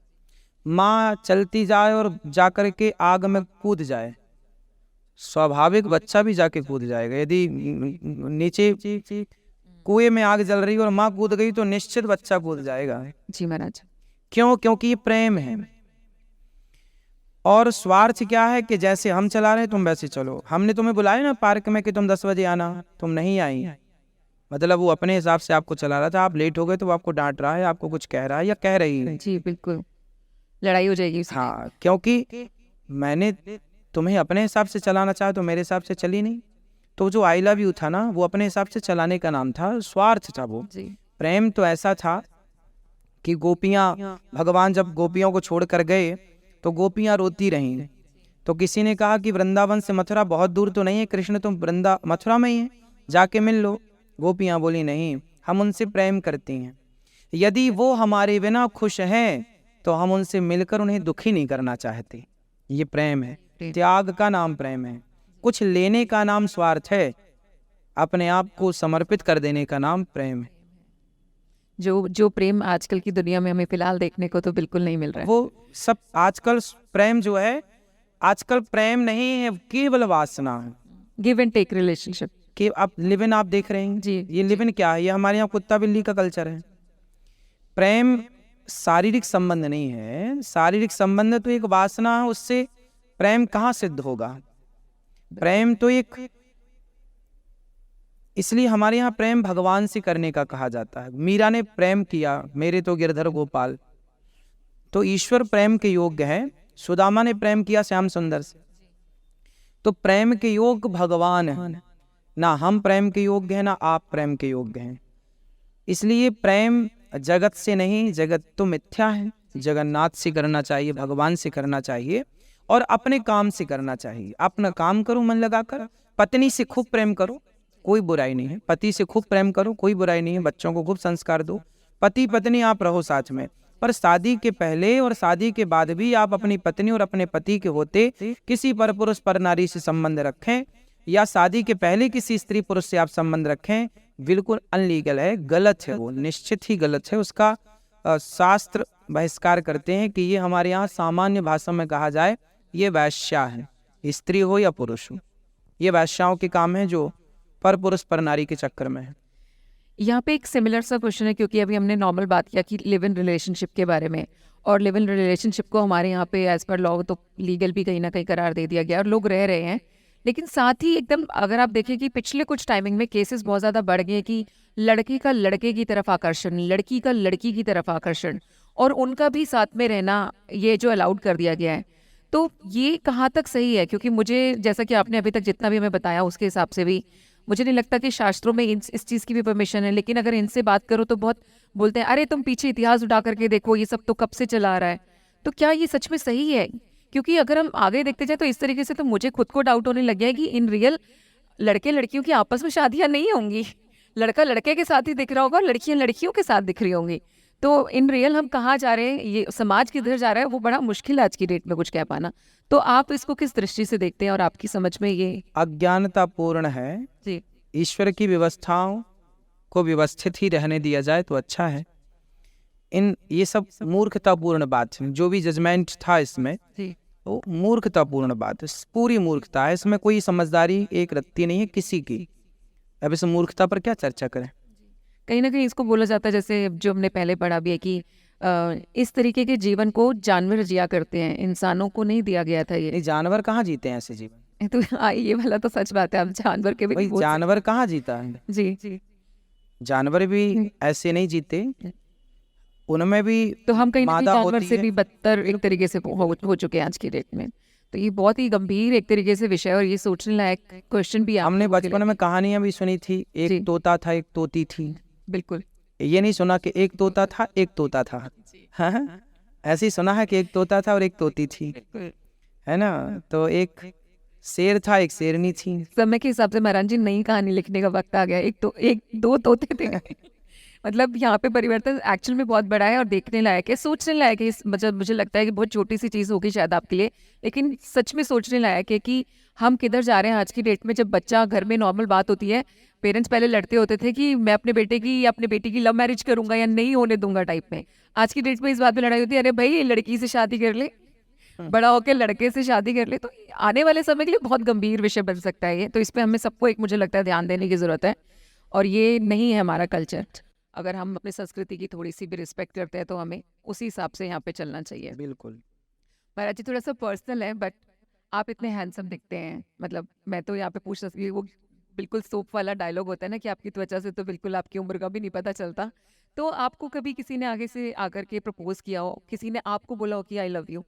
माँ चलती जाए और जाकर के आग में कूद जाए, स्वाभाविक बच्चा भी जाके कूद जाएगा। यदि नीचे कुएं में आग जल रही और माँ कूद गई तो निश्चित बच्चा कूद जाएगा। जी महाराज। क्यों? क्योंकि ये प्रेम है। और स्वार्थ क्या है कि जैसे हम चला रहे तुम वैसे चलो। हमने तुम्हें बुलाया ना पार्क में कि तुम 10 बजे आना, तुम नहीं आई, मतलब वो अपने हिसाब से आपको चला रहा था। आप लेट हो गए तो वो आपको डांट रहा है, आपको कुछ कह रहा है या कह रही है। जी बिल्कुल, लड़ाई हो जाएगी उससे। हाँ, क्योंकि मैंने तुम्हें अपने हिसाब से चलाना चाहा तो मेरे हिसाब से चली नहीं। तो जो आई लव यू था ना, वो अपने हिसाब से चलाने का नाम था, स्वार्थ था वो। जी प्रेम तो ऐसा था कि गोपियां, भगवान जब गोपियों को छोड़ कर गए तो गोपियां रोती रहीं। तो किसी ने कहा कि वृंदावन से मथुरा बहुत दूर तो नहीं है, कृष्ण तुम मथुरा में ही है, जाके मिल लो। गोपियां बोली नहीं, हम उनसे प्रेम करती हैं, यदि वो हमारे बिना खुश हैं तो हम उनसे मिलकर उन्हें दुखी नहीं करना चाहते। ये प्रेम है, त्याग का नाम प्रेम है। कुछ लेने का नाम स्वार्थ है, अपने आप को समर्पित कर देने का नाम प्रेम है। जो प्रेम आजकल की दुनिया में हमें फिलहाल देखने को तो बिल्कुल नहीं मिल रहा है। वो सब आजकल प्रेम जो है, आजकल प्रेम नहीं है, केवल वासना है। गिव एंड टेक रिलेशनशिप कि आप लिव इन आप देख रहे हैं जी। ये लिव इन क्या है? ये हमारे यहाँ कुत्ता बिल्ली का कल्चर है। प्रेम शारीरिक संबंध नहीं है। शारीरिक संबंध तो एक वासना है, उससे प्रेम कहाँ सिद्ध होगा? प्रेम तो एक, इसलिए हमारे यहाँ प्रेम भगवान से करने का कहा जाता है। मीरा ने प्रेम किया, मेरे तो गिरधर गोपाल, तो ईश्वर प्रेम के योग्य है। सुदामा ने प्रेम किया श्याम सुंदर से, तो प्रेम के योग्य भगवान है। ना हम प्रेम के योग्य हैं, ना आप प्रेम के योग्य हैं। इसलिए प्रेम जगत से नहीं, जगत तो मिथ्या है। जगन्नाथ से करना चाहिए, भगवान से करना चाहिए और अपने काम से करना चाहिए। अपना काम करो मन लगाकर। पत्नी से खूब प्रेम करो, कोई बुराई नहीं है। पति से खूब प्रेम करो, कोई बुराई नहीं है। बच्चों को खूब संस्कार दो। पति पत्नी आप रहो साथ में, पर शादी के पहले और शादी के बाद भी आप अपनी पत्नी और अपने पति के होते किसी पर पुरुष पर नारी से संबंध रखें, या शादी के पहले किसी स्त्री पुरुष से आप संबंध रखें, बिल्कुल अनलीगल है, गलत है। वो निश्चित ही गलत है। उसका शास्त्र बहिष्कार करते हैं कि ये हमारे यहाँ सामान्य भाषा में कहा जाए, ये वैश्या है, स्त्री हो या पुरुष हो। ये वैश्याओं के काम है जो पर पुरुष पर नारी के चक्कर में है। यहाँ पे एक सिमिलर सा क्वेश्चन है, क्योंकि अभी हमने नॉर्मल बात किया कि लिव इन रिलेशनशिप के बारे में, और लिव इन रिलेशनशिप को हमारे यहाँ पे एज पर लॉ तो लीगल भी कहीं ना कहीं करार दे दिया गया और लोग रह रहे हैं। लेकिन साथ ही एकदम अगर आप देखें कि पिछले कुछ टाइमिंग में केसेस बहुत ज़्यादा बढ़ गए कि लड़के का लड़के की तरफ आकर्षण, लड़की का लड़की की तरफ आकर्षण, और उनका भी साथ में रहना ये जो अलाउड कर दिया गया है। तो ये कहाँ तक सही है? क्योंकि मुझे, जैसा कि आपने अभी तक जितना भी हमें बताया उसके हिसाब से भी मुझे नहीं लगता कि शास्त्रों में इस चीज़ की भी परमिशन है। लेकिन अगर इनसे बात करो तो बहुत बोलते हैं अरे तुम पीछे इतिहास उठा करके देखो, ये सब तो कब से चला आ रहा है। तो क्या ये सच में सही है? क्योंकि अगर हम आगे देखते जाए तो इस तरीके से तो मुझे खुद को डाउट होने लग गया है कि इन रियल लड़के लड़कियों की आपस में शादियां नहीं होंगी। लड़का लड़के के साथ ही दिख रहा होगा, लड़कियां लड़कियों के साथ दिख रही होंगी। तो इन रियल हम कहाँ जा रहे हैं, ये समाज किधर जा रहा है, वो बड़ा मुश्किल आज की डेट में कुछ कह पाना। तो आप इसको किस दृष्टि से देखते हैं और आपकी समझ में ये? अज्ञानतापूर्ण है जी। ईश्वर की व्यवस्थाओं को व्यवस्थित ही रहने दिया जाए तो अच्छा है। ये सब मूर्खतापूर्ण बात है। जो भी जजमेंट था इसमें, तो मूर्खतापूर्ण बात है, पूरी मूर्खता है, इसमें कोई समझदारी एक रत्ती नहीं है किसी की। अब इस मूर्खता पर क्या चर्चा करें। कहीं ना कहीं इसको बोला जाता है, जैसे जो हमने पहले पढ़ा भी है कि इस तरीके के जीवन को जानवर जिया करते हैं, इंसानों को नहीं दिया गया था ये। नहीं, जानवर कहाँ जीते हैं ऐसे जीवन। तो ये वाला तो सच बात है, आप जानवर के भी भाई नहीं बोल जानवर कहाँ जीता है, सकते। जी जी। जानवर भी ऐसे नहीं जीते, उनमें भी तो हम कहीं ना कहीं मादा जानवर होती से है। भी बदतर एक तरीके से हो चुके हैं आज की डेट में। तो ये बहुत ही गंभीर एक तरीके से विषय, और ये सोचने लायक क्वेश्चन भी आप हमने लोगों के लिए बचपन में भी। कहानियां भी सुनी थी, जी एक तोता था एक तोती थी। बिल्कुल। ये नहीं सुना कि एक तोता था एक तोता था। हाँ, ऐसे ही सुना है कि एक तोता था और एक तोती थी, बिल्कुल। है ना। तो एक शेर था एक शेरनी थी। समय के हिसाब से महाराज जी नई कहानी लिखने का वक्त आ गया। एक दो तोते थे मतलब यहाँ पे परिवर्तन एक्चुअल में बहुत बड़ा है और देखने लायक है, सोचने लायक है। मतलब मुझे लगता है कि बहुत छोटी सी चीज़ होगी शायद आपके लिए, लेकिन सच में सोचने लायक है कि हम किधर जा रहे हैं आज की डेट में। जब बच्चा घर में नॉर्मल बात होती है, पेरेंट्स पहले लड़ते होते थे कि मैं अपने बेटे की या अपने बेटी की लव मैरिज करूंगा या नहीं होने दूंगा टाइप में। आज की डेट में इस बात पे लड़ाई होती है, अरे भाई लड़की से शादी कर ले, बड़ा होकर लड़के से शादी कर ले। तो आने वाले समय के लिए बहुत गंभीर विषय बन सकता है ये। तो इस पे हमें सबको एक मुझे लगता है ध्यान देने की जरूरत है, और ये नहीं है हमारा कल्चर। अगर हम अपनी संस्कृति की थोड़ी सी भी रिस्पेक्ट करते हैं तो हमें उसी हिसाब से यहाँ पे चलना चाहिए। बिल्कुल। महाराज जी थोड़ा सा पर्सनल है, बट आप इतने हैंडसम दिखते हैं। मतलब मैं तो यहाँ पे पूछ सकती हूँ, वो बिल्कुल सोप वाला डायलॉग होता है ना कि आपकी त्वचा से तो बिल्कुल आपकी उम्र का भी नहीं पता चलता। तो आपको कभी किसी ने आगे से आकर के प्रपोज किया हो, किसी ने आपको बोला हो कि आई लव यू?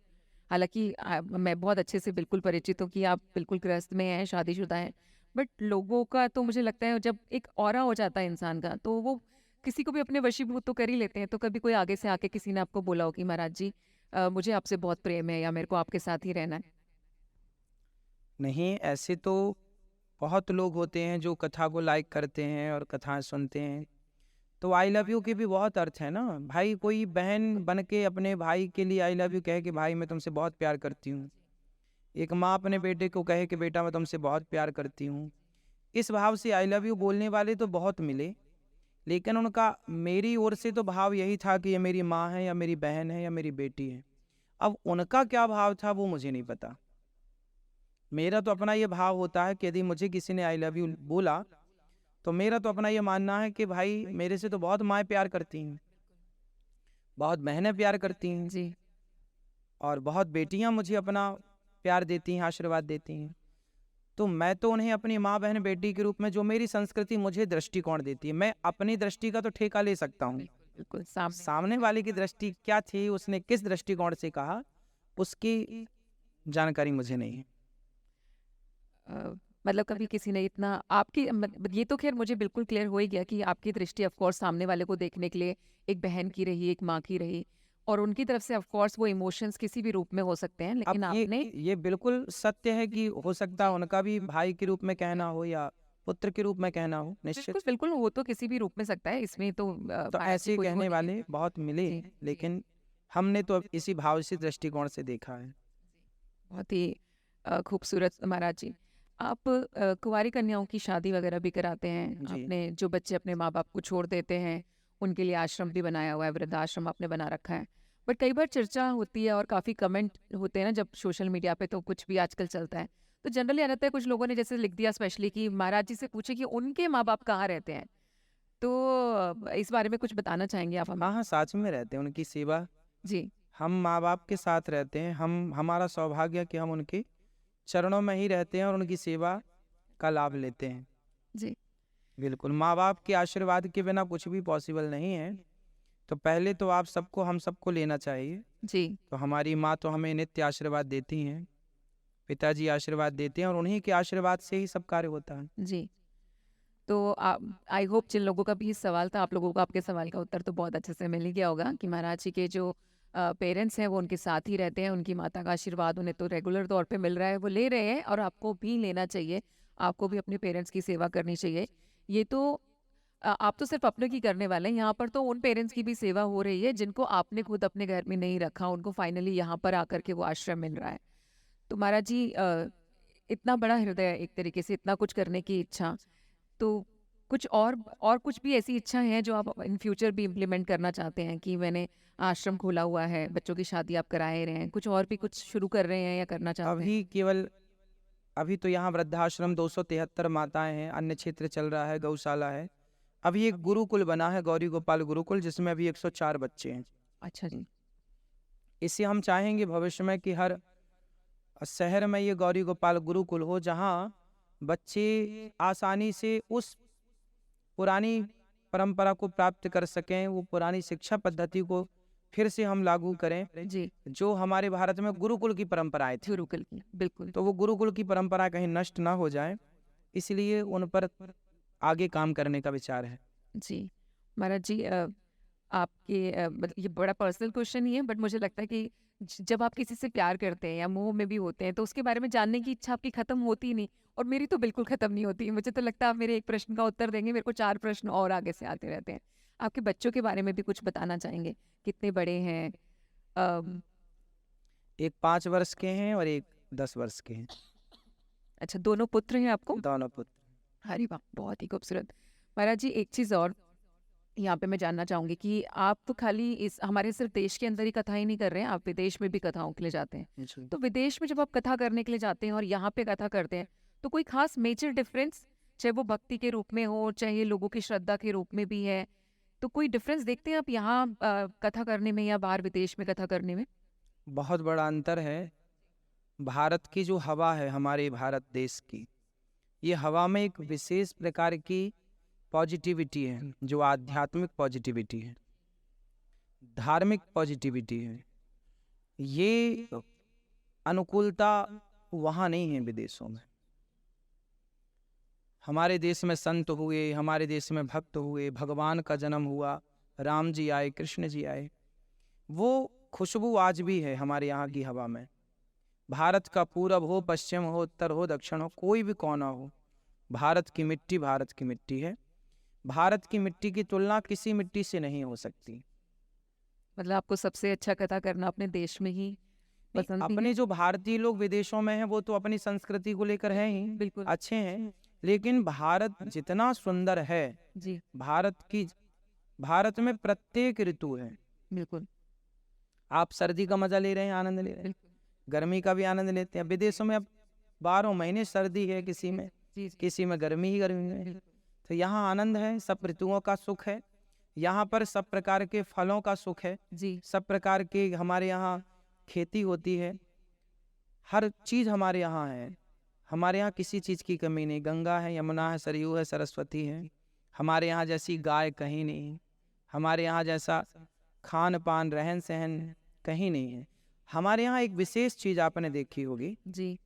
हालांकि मैं बहुत अच्छे से बिल्कुल परिचित हूँ कि आप बिल्कुल गृहस्थ में हैं, शादीशुदा हैं, बट लोगों का तो मुझे लगता है जब एक ऑरा हो जाता है इंसान का, तो वो किसी को भी अपने वशीभूत तो कर ही लेते हैं। तो कभी कोई आगे से आके किसी ने आपको बोला हो कि महाराज जी मुझे आपसे बहुत प्रेम है या मेरे को आपके साथ ही रहना है? नहीं, ऐसे तो बहुत लोग होते हैं जो कथा को लाइक करते हैं और कथाएं सुनते हैं। तो आई लव यू के भी बहुत अर्थ है ना भाई। कोई बहन बन के अपने भाई के लिए आई लव यू कहे कि भाई मैं तुमसे बहुत प्यार करती हूँ। एक माँ अपने बेटे को कहे कि बेटा मैं तुमसे बहुत प्यार करती हूँ। इस भाव से आई लव यू बोलने वाले तो बहुत मिले, लेकिन उनका मेरी ओर से तो भाव यही था कि ये मेरी माँ है या मेरी बहन है या मेरी बेटी है। अब उनका क्या भाव था वो मुझे नहीं पता। मेरा तो अपना ये भाव होता है कि यदि मुझे किसी ने आई लव यू बोला तो मेरा तो अपना ये मानना है कि भाई मेरे से तो बहुत माएँ प्यार करती हैं, बहुत बहनें प्यार करती हैं, जी और बहुत बेटियां मुझे अपना प्यार देती हैं, आशीर्वाद देती हैं। तो मैं तो उन्हें अपनी माँ बहन बेटी के रूप में, जो मेरी संस्कृति मुझे दृष्टिकोण देती है, मैं अपनी दृष्टि का तो ठेका ले सकता हूँ। बिल्कुल बिल्कुल। सामने सामने वाले की दृष्टि क्या थी, उसने किस दृष्टिकोण से कहा, उसकी जानकारी मुझे नहीं है। मतलब कभी किसी ने इतना आपकी ये तो खैर मुझे बिल्कुल क्लियर हो ही गया कि आपकी दृष्टि ऑफ कोर्स सामने वाले को देखने के लिए एक बहन की रही, एक माँ की रही, और उनकी तरफ से ऑफ कोर्स वो इमोशंस किसी भी रूप में हो सकते हैं, अब लेकिन आपने ये बिल्कुल सत्य है कि हो सकता है उनका भी भाई के रूप में कहना हो या पुत्र के रूप में कहना हो, निश्चित। बिल्कुल बिल्कुल वो तो किसी भी रूप में सकता है, इसमें तो तो बात ऐसे कोई वो कहने नहीं है। वाले बहुत मिले, जी लेकिन हमने तो अब इसी भाव से दृष्टिकोण से देखा है। बहुत ही खूबसूरत महाराज जी। आप कुंवारी कन्याओं की शादी वगैरह भी कराते हैं, जी। आपने जो बच्चे अपने माँ बाप को छोड़ देते हैं उनके लिए आश्रम भी बनाया हुआ है, वृद्धाश्रम आपने बना रखा है। बट कई बार चर्चा होती है और काफ़ी कमेंट होते हैं ना जब सोशल मीडिया पे, तो कुछ भी आजकल चलता है, तो जनरली आ जाता है कुछ लोगों ने जैसे लिख दिया स्पेशली कि महाराज जी से पूछे कि उनके माँ बाप कहाँ रहते हैं। तो इस बारे में कुछ बताना चाहेंगे आप हमें? हाँ हाँ, साथ में रहते हैं, उनकी सेवा जी हम माँ बाप के साथ रहते हैं। हमारा सौभाग्य है कि हम उनके चरणों में ही रहते हैं और उनकी सेवा का लाभ लेते हैं। जी बिल्कुल, माँ बाप के आशीर्वाद के बिना कुछ भी पॉसिबल नहीं है। तो पहले तो आप सबको, हम सबको लेना चाहिए। जी तो हमारी माँ तो हमें नित्य आशीर्वाद देती हैं, पिताजी आशीर्वाद देते हैं, और उन्हीं के आशीर्वाद से ही सब कार्य होता है। जी। तो आई होप जिन लोगों का भी ये सवाल था, आप लोगों को आपके सवाल का उत्तर तो बहुत अच्छे से मिल ही गया होगा कि महाराज जी के जो पेरेंट्स हैं वो उनके साथ ही रहते हैं, उनकी माता का आशीर्वाद उन्हें तो रेगुलर तौर पे मिल रहा है, वो ले रहे हैं, और आपको भी लेना चाहिए। आपको भी अपने पेरेंट्स की सेवा करनी चाहिए। ये तो आप तो सिर्फ अपने की करने वाले हैं, यहाँ पर तो उन पेरेंट्स की भी सेवा हो रही है जिनको आपने खुद अपने घर में नहीं रखा, उनको फाइनली यहाँ पर आकर के वो आश्रय मिल रहा है। तो महाराज जी इतना बड़ा हृदय, एक तरीके से इतना कुछ करने की इच्छा, तो कुछ और कुछ भी ऐसी इच्छा है जो आप इन फ्यूचर भी इम्प्लीमेंट करना चाहते हैं कि मैंने आश्रम खोला हुआ है, बच्चों की शादी आप कराए रहे हैं, कुछ और भी कुछ शुरू कर रहे हैं या करना चाहते हैं? अभी केवल अभी तो यहाँ वृद्धाश्रम 273 माताएं हैं, अन्य क्षेत्र चल रहा है, गौशाला है। अभी एक गुरुकुल बना है, गौरी गोपाल गुरुकुल, जिसमें अभी 104 बच्चे हैं। अच्छा जी। इससे हम चाहेंगे भविष्य में कि हर शहर में ये गौरी गोपाल गुरुकुल हो, जहाँ बच्चे आसानी से उस पुरानी परंपरा को प्राप्त कर सकें, वो पुरानी शिक्षा पद्धति को फिर से हम लागू करें, जी, जो हमारे भारत में गुरुकुल की परंपराएं थी। गुरुकुल की, बिल्कुल। तो वो गुरुकुल की परंपरा कहीं नष्ट ना हो जाए, इसलिए उन पर आगे काम करने का विचार है। जी, महाराज जी, आपके मतलब ये बड़ा पर्सनल क्वेश्चन ही है, बट मुझे लगता है कि जब आप किसी से प्यार करते हैं या मोह में भी होते हैं तो उसके बारे में जानने की इच्छा आपकी खत्म होती ही नहीं, और मेरी तो बिल्कुल खत्म नहीं होती। मुझे तो लगता है आप मेरे एक प्रश्न का उत्तर देंगे, मेरे को 4 प्रश्न और आगे से आते रहते हैं। आपके बच्चों के बारे में भी कुछ बताना चाहेंगे? कितने बड़े हैं? एक 5 वर्ष के हैं और एक 10 वर्ष के हैं, अच्छा, दोनों पुत्र हैं आपको? दोनों पुत्र। अरे वाह, बहुत ही खूबसूरत। महाराज जी, एक चीज़ और यहाँ पे मैं जानना चाहूँगी कि आप तो खाली इस हमारे सिर्फ देश के अंदर ही कथा ही नहीं कर रहे हैं, आप विदेश में भी कथाओं के लिए जाते हैं। तो विदेश में जब आप कथा करने के लिए जाते हैं और यहाँ पे कथा करते हैं, तो कोई खास मेजर डिफरेंस, चाहे वो भक्ति के रूप में हो, चाहे लोगों की श्रद्धा के रूप में भी है, तो कोई डिफरेंस देखते हैं आप यहाँ कथा करने में या बाहर विदेश में कथा करने में? बहुत बड़ा अंतर है। भारत की जो हवा है, हमारे भारत देश की, ये हवा में एक विशेष प्रकार की पॉजिटिविटी है, जो आध्यात्मिक पॉजिटिविटी है, धार्मिक पॉजिटिविटी है। ये अनुकूलता वहाँ नहीं है विदेशों में। हमारे देश में संत हुए, हमारे देश में भक्त हुए, भगवान का जन्म हुआ, राम जी आए, कृष्ण जी आए, वो खुशबू आज भी है हमारे यहाँ की हवा में। भारत का पूरब हो, पश्चिम हो, उत्तर हो, दक्षिण हो, कोई भी कोना हो, भारत की मिट्टी भारत की मिट्टी है। भारत की मिट्टी की तुलना किसी मिट्टी से नहीं हो सकती। मतलब आपको सबसे अच्छा कथा करना अपने देश में ही पसंद भी अपने है? जो भारतीय लोग विदेशों में हैं वो तो अपनी संस्कृति को लेकर हैं ही, बिल्कुल। अच्छे हैं, लेकिन भारत जितना सुंदर है, जी, भारत में प्रत्येक ऋतु है। बिल्कुल, आप सर्दी का मजा ले रहे हैं, आनंद ले रहे हैं, बिल्कुल। गर्मी का भी आनंद लेते हैं। विदेशों में अब 12 महीने सर्दी है, किसी में जी, जी, किसी में गर्मी ही गर्मी है। तो यहाँ आनंद है, सब ऋतुओं का सुख है। यहाँ पर सब प्रकार के फलों का सुख है, जी, सब प्रकार के हमारे यहाँ खेती होती है, हर चीज़ हमारे यहाँ है। हमारे यहाँ किसी चीज़ की कमी नहीं। गंगा है, यमुना है, सरयू है, सरस्वती है। हमारे यहाँ जैसी गाय कहीं नहीं, हमारे यहाँ जैसा खान पान रहन सहन कहीं नहीं है। हमारे यहाँ एक विशेष चीज़ आपने देखी होगी, जी,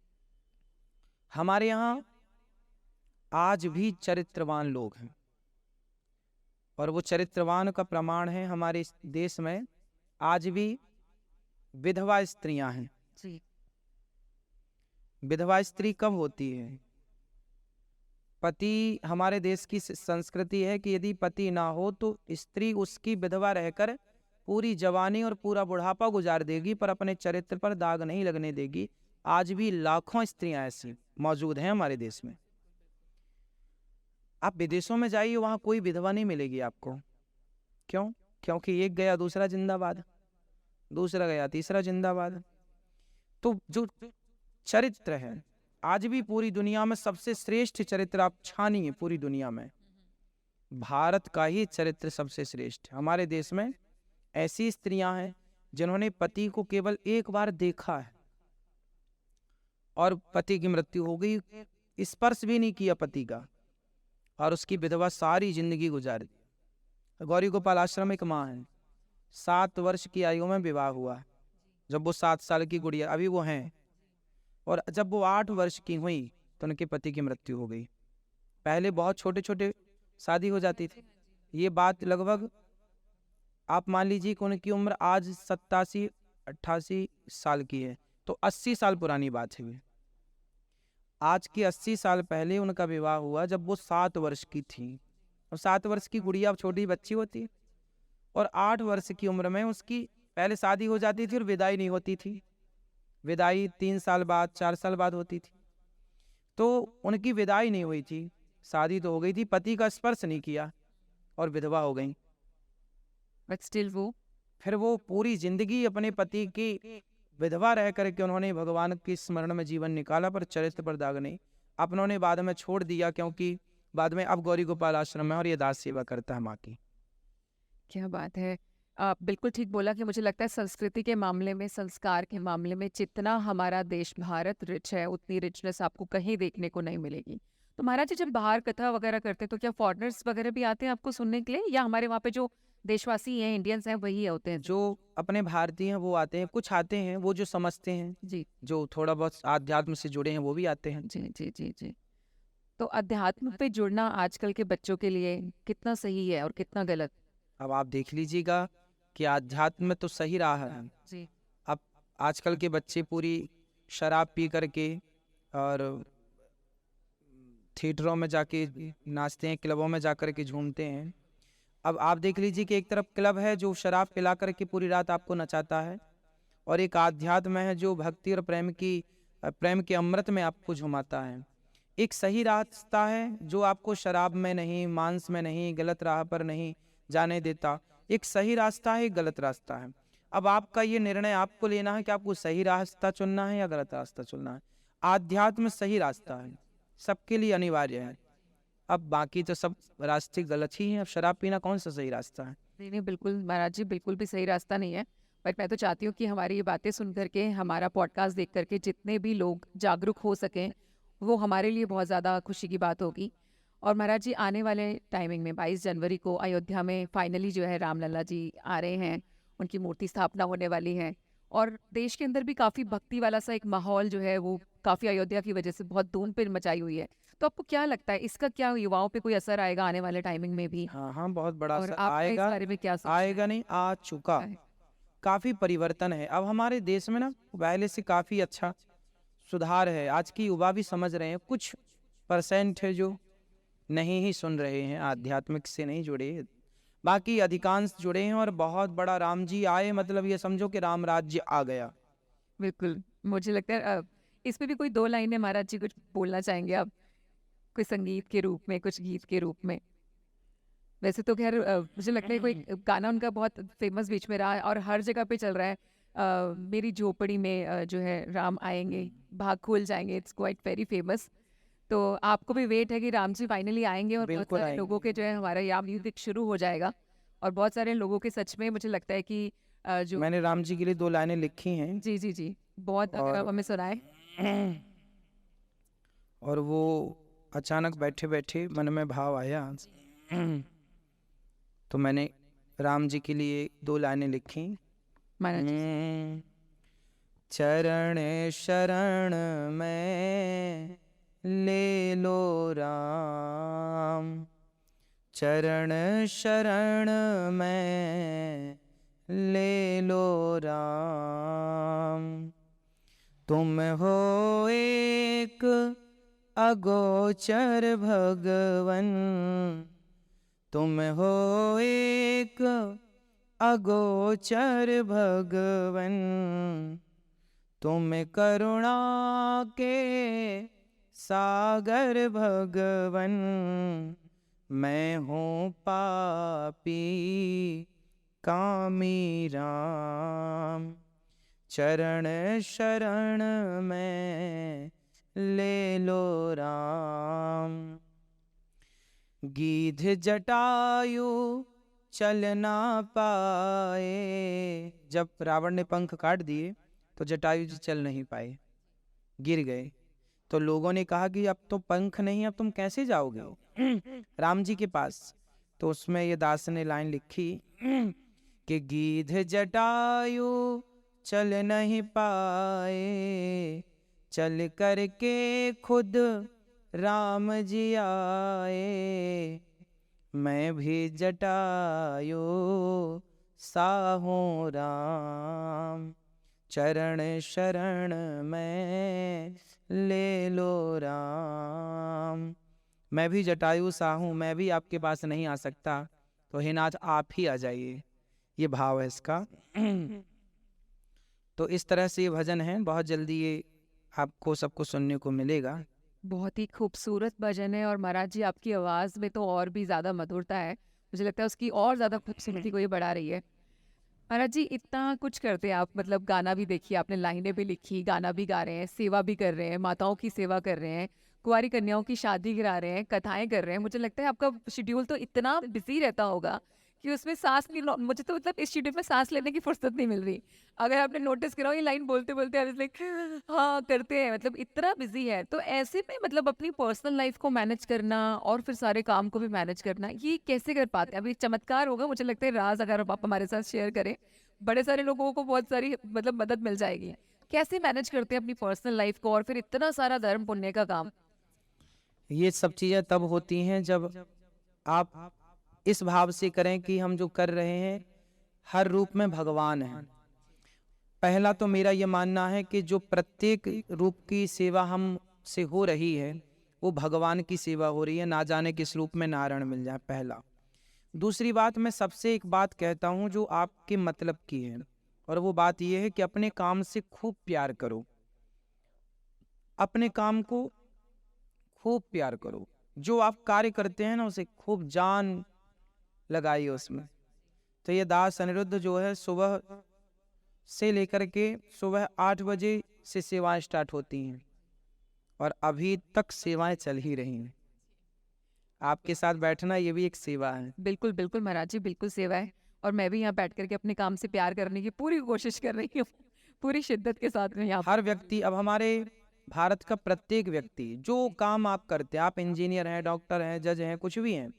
हमारे यहाँ आज भी चरित्रवान लोग हैं, और वो चरित्रवान का प्रमाण है हमारे इस देश में आज भी विधवा स्त्रियां हैं। जी, विधवा स्त्री कब होती है? पति, हमारे देश की संस्कृति है कि यदि पति ना हो तो स्त्री उसकी विधवा रहकर पूरी जवानी और पूरा बुढ़ापा गुजार देगी, पर अपने चरित्र पर दाग नहीं लगने देगी। आज भी लाखों स्त्रियां ऐसी मौजूद हैं हमारे देश में। आप विदेशों में जाइए, वहां कोई विधवा नहीं मिलेगी आपको। क्यों? क्योंकि एक गया दूसरा जिंदाबाद, दूसरा गया तीसरा जिंदाबाद। तो जो चरित्र है, आज भी पूरी दुनिया में सबसे श्रेष्ठ चरित्र आप छानिए, पूरी दुनिया में भारत का ही चरित्र सबसे श्रेष्ठ है। हमारे देश में ऐसी स्त्रियां हैं जिन्होंने पति को केवल एक बार देखा है और पति की मृत्यु हो गई, स्पर्श भी नहीं किया पति का, और उसकी विधवा सारी जिंदगी गुजार दी। गौरी गोपाल आश्रम एक माँ है, 7 वर्ष की आयु में विवाह हुआ। जब वो 7 साल की गुड़िया, अभी वो हैं, और जब वो 8 वर्ष की हुई तो उनके पति की मृत्यु हो गई। पहले बहुत छोटे छोटे शादी हो जाती थी। ये बात लगभग आप मान लीजिए कि उनकी उम्र आज 87-88 साल की है, तो 80 साल पुरानी बात है। आज की 80 साल पहले उनका विवाह हुआ जब वो 7 वर्ष की थी, और 7 वर्ष की गुड़िया अब छोटी बच्ची होती है, और 8 वर्ष की उम्र में उसकी पहले शादी हो जाती थी और विदाई नहीं होती थी। विदाई 3 साल बाद, 4 साल बाद होती थी। तो उनकी विदाई नहीं हुई थी। शादी तो हो गई थी, पति का स्पर्श नहीं किया और विधवा हो गई। बट स्टिल वो फिर वो पूरी जिंदगी अपने पति की विधवा रह करके उन्होंने भगवान की स्मरण में जीवन निकाला, पर चरित्र पर दाग नहीं। अब उन्होंने बाद में छोड़ दिया, क्योंकि बाद में अब गौरी गोपाल आश्रम है और ये दास सेवा करता है माँ की। क्या बात है। आप बिल्कुल ठीक बोला कि मुझे लगता है संस्कृति के मामले में, संस्कार के मामले में जितना हमारा देश भारत रिच है, उतनी रिचनेस आपको कहीं देखने को नहीं मिलेगी। तो महाराज जी, जब बाहर कथा वगैरह करते हैं तो क्या फॉरेनर्स वगैरह भी आते हैं आपको सुनने के लिए, या हमारे वहाँ पे जो देशवासी हैं, इंडियंस हैं, वही होते हैं? जो अपने भारतीय हैं वो आते हैं, कुछ आते हैं वो जो समझते हैं, जी जो थोड़ा बहुत आध्यात्म से जुड़े हैं वो भी आते हैं। जी जी जी जी। तो अध्यात्म पे जुड़ना आजकल के बच्चों के लिए कितना सही है और कितना गलत? अब आप देख लीजिएगा कि आध्यात्म में तो सही रहा है। जी अब आजकल के बच्चे पूरी शराब पी करके और थिएटरों में जाके नाचते हैं, क्लबों में जाकर के झूमते हैं। अब आप देख लीजिए कि एक तरफ क्लब है जो शराब पिला करके पूरी रात आपको नचाता है, और एक आध्यात्म है जो भक्ति और प्रेम के अमृत में आपको झुमाता है। एक सही रास्ता है जो आपको शराब में नहीं, मांस में नहीं, गलत राह पर नहीं जाने देता। एक सही रास्ता है, एक गलत रास्ता है। अब आपका ये निर्णय आपको लेना है कि आपको सही रास्ता चुनना है या गलत रास्ता चुनना है। आध्यात्म सही रास्ता है, सबके लिए अनिवार्य है। अब बाकी तो सब रास्ते गलत ही हैं। अब शराब पीना कौन सा सही रास्ता है? नहीं नहीं, बिल्कुल महाराज जी, बिल्कुल भी सही रास्ता नहीं है। बट मैं तो चाहती हूँ कि हमारी ये बातें सुन करके, हमारा पॉडकास्ट देख करके जितने भी लोग जागरूक हो सकें, वो हमारे लिए बहुत ज़्यादा खुशी की बात होगी। और महाराज जी, आने वाले टाइमिंग में 22 जनवरी को अयोध्या में फाइनली जो है रामलला जी आ रहे हैं, उनकी मूर्ति स्थापना होने वाली है। और देश के अंदर भी काफ़ी भक्ति वाला सा एक माहौल जो है वो काफ़ी अयोध्या की वजह से बहुत धूम पे मचाई हुई है। तो आपको क्या लगता है, इसका क्या युवाओं पे कोई असर आएगा आने वाले टाइमिंग में भी? हाँ हाँ, बहुत बड़ा और असर आपका इस आएगा। बारे में क्या सोचना आएगा नहीं, आ चुका। है? काफी परिवर्तन है अब हमारे देश में ना, पहले से काफी अच्छा सुधार है। आज की युवा भी समझ रहे हैं। कुछ परसेंट है जो नहीं ही सुन रहे हैं, आध्यात्मिक से नहीं जुड़े, बाकी अधिकांश जुड़े हैं। और बहुत बड़ा, राम जी आए मतलब ये समझो कि राम राज्य आ गया। बिल्कुल, मुझे लगता है इस पे भी कोई 2 लाइनें महाराज जी कुछ बोलना चाहेंगे आप, कोई संगीत के रूप में, कुछ गीत के रूप में? वैसे तो खैर मुझे लगता है कोई गाना उनका बहुत फेमस बीच में रहा है और हर जगह पे चल रहा है। मेरी झोपड़ी में जो है राम आएंगे, भाग खुल जाएंगे, इट्स क्वाइट वेरी फेमस। तो आपको भी वेट है कि राम जी फाइनली आएंगे और बहुत बिल्कुल सारे आएंगे। लोगों के जो है हमारा यहाँ म्यूजिक शुरू हो जाएगा। और बहुत सारे लोगों के सच में मुझे लगता है कि जो मैंने राम जी के लिए 2 लाइनें लिखी हैं, जी जी जी, बहुत अगर आप हमें सुनाए। और वो अचानक बैठे बैठे मन में भाव आया, तो मैंने राम जी के लिए 2 लाइनें लिखी। महाराज जी, चरण शरण में ले लो राम, चरण शरण में ले लो राम। तुम हो एक अगोचर भगवन, तुम हो एक अगोचर भगवन, तुम करुणा के सागर भगवन। मैं हूँ पापी कामी राम, चरण शरण में ले लो राम। गीध जटायु चल ना पाए, जब रावण ने पंख काट दिए तो जटायु जी चल नहीं पाए, गिर गए। तो लोगों ने कहा कि अब तो पंख नहीं, अब तुम कैसे जाओगे राम जी के पास? तो उसमें ये दास ने लाइन लिखी कि गीध जटायु चल नहीं पाए, चल करके खुद राम जी आए। मैं भी जटायु सा हूँ राम, चरण शरण में ले लो राम। मैं भी जटायु सा हूँ, मैं भी आपके पास नहीं आ सकता, तो हे नाथ आप ही आ जाइए। ये भाव है इसका। तो इस तरह से ये भजन है, बहुत जल्दी ये आपको सबको सुनने को मिलेगा। बहुत ही खूबसूरत भजन है और महाराज जी आपकी आवाज़ में तो और भी ज़्यादा मधुरता है। मुझे लगता है उसकी और ज़्यादा खूबसूरती को ये बढ़ा रही है। महाराज जी इतना कुछ करते हैं आप, मतलब गाना भी देखिए आपने, लाइनें भी लिखी, गाना भी गा रहे हैं, सेवा भी कर रहे हैं, माताओं की सेवा कर रहे हैं, कुंवारी कन्याओं की शादी करा रहे हैं, कथाएं कर रहे हैं। मुझे लगता है आपका शेड्यूल तो इतना बिजी रहता होगा कि उसमें सांस नहीं, मुझे तो मतलब इस शेड्यूल में सांस लेने की फुर्सत नहीं मिल रही। अगर आपने नोटिस करा हो, ये लाइन बोलते बोलते आप लाइक हाँ करते हैं, मतलब इतना बिजी है। तो ऐसे में मतलब अपनी पर्सनल लाइफ को मैनेज करना और फिर सारे काम को भी मैनेज करना, ये कैसे कर पाते हैं? अभी चमत्कार होगा, मुझे लगता है राज अगर आप हमारे साथ शेयर करें, बड़े सारे लोगों को बहुत सारी मतलब मदद मिल जाएगी। कैसे मैनेज करते हैं अपनी पर्सनल लाइफ को और फिर इतना सारा धर्म पुण्य का काम? ये सब चीज़ें तब होती हैं जब आप इस भाव से करें कि हम जो कर रहे हैं हर रूप में भगवान हैं। पहला तो मेरा ये मानना है कि जो प्रत्येक रूप की सेवा हम से हो रही है वो भगवान की सेवा हो रही है, ना जाने किस रूप में नारायण मिल जाए, पहला। दूसरी बात, मैं सबसे एक बात कहता हूँ जो आपके मतलब की है, और वो बात ये है कि अपने काम से खूब प्यार करो, अपने काम को खूब प्यार करो। जो आप कार्य करते हैं ना उसे खूब जान लगाइए उसमें। तो ये दास अनिरुद्ध जो है सुबह से लेकर के सुबह 8 बजे से सेवाएं स्टार्ट होती हैं और अभी तक सेवाएं चल ही रही हैं। आपके साथ बैठना ये भी एक सेवा है। बिल्कुल बिल्कुल महाराज जी, बिल्कुल सेवा है। और मैं भी यहाँ बैठ करके अपने काम से प्यार करने की पूरी कोशिश कर रही हूँ, पूरी शिद्दत के साथ में यहाँ। हर व्यक्ति, अब हमारे भारत का प्रत्येक व्यक्ति जो काम आप करते हैं, आप इंजीनियर हैं, डॉक्टर हैं, जज हैं, कुछ भी हैं,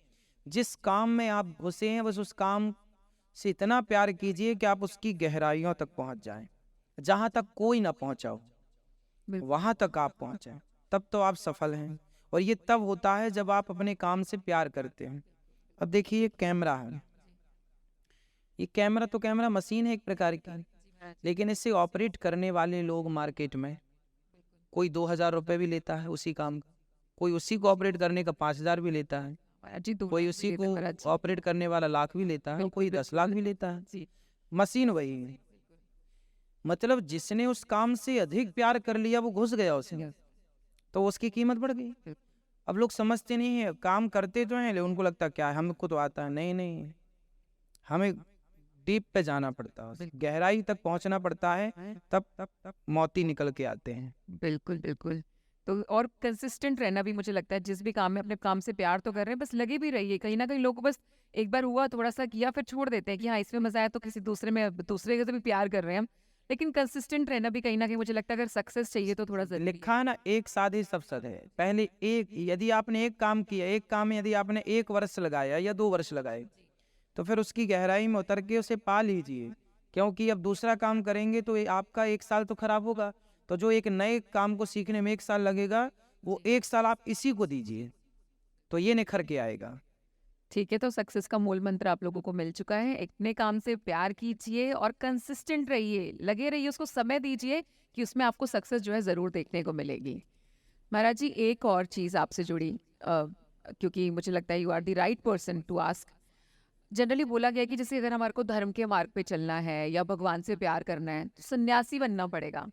जिस काम में आप घुसे हैं बस उस काम से इतना प्यार कीजिए कि आप उसकी गहराइयों तक पहुंच जाएं, जहां तक कोई ना पहुंचा हो बिल्कुल। वहां तक आप पहुंचे, तब तो आप सफल हैं। और ये तब होता है जब आप अपने काम से प्यार करते हैं। अब देखिए ये कैमरा है, ये कैमरा तो कैमरा मशीन है एक प्रकार की, लेकिन इसे ऑपरेट करने वाले लोग मार्केट में, कोई 2,000 रुपये भी लेता है उसी काम का, कोई उसी को ऑपरेट करने का 5,000 भी लेता है, महाराज जी दो कोई उसी को महाराज जी। ऑपरेट करने वाला लाख भी लेता है, कोई 10 लाख भी लेता है। जी मशीन वही है। मतलब जिसने उस काम से अधिक प्यार कर लिया वो घुस गया उसमें, तो उसकी कीमत बढ़ गई। अब लोग समझते नहीं है, काम करते तो हैं लेकिन उनको लगता क्या है हमको तो आता है। नहीं नहीं, हमें डीप पे जाना पड़ता है, गहराई तक पहुंचना पड़ता है, तब तब मोती निकल के आते हैं। बिल्कुल बिल्कुल। तो और कंसिस्टेंट रहना भी, मुझे लगता है जिस भी काम में अपने काम से प्यार तो कर रहे हैं, बस लगे भी रहिए। कहीं ना कहीं लोग बस एक बार हुआ थोड़ा सा किया फिर छोड़ देते हैं कि हाँ इसमें मजा आया तो किसी दूसरे में, दूसरे से भी प्यार कर रहे हैं हम। लेकिन कंसिस्टेंट रहना भी कहीं ना कहीं मुझे लगता है अगर सक्सेस चाहिए तो थोड़ा जरूरी है। लिखा है ना, एक साधे सब सद है। पहले एक, यदि आपने एक काम किया, एक काम में यदि आपने 1 वर्ष लगाया या 2 वर्ष लगाए, तो फिर उसकी गहराई में उतर के उसे पा लीजिए। क्योंकि अब दूसरा काम करेंगे तो आपका 1 साल तो खराब होगा, तो जो एक नए काम को सीखने में 1 साल लगेगा वो 1 साल आप इसी को दीजिए, तो ये निखर के आएगा। ठीक है, तो सक्सेस का मूल मंत्र आप लोगों को मिल चुका है। अपने काम से प्यार कीजिए और कंसिस्टेंट रहिए, लगे रहिए, उसको समय दीजिए कि उसमें आपको सक्सेस जो है ज़रूर देखने को मिलेगी। महाराज जी एक और चीज़ आपसे जुड़ी, क्योंकि मुझे लगता है you are the right person to ask. Generally बोला गया है कि जैसे अगर हमारे को धर्म के मार्ग पे चलना है या भगवान से प्यार करना है तो सन्यासी बनना पड़ेगा।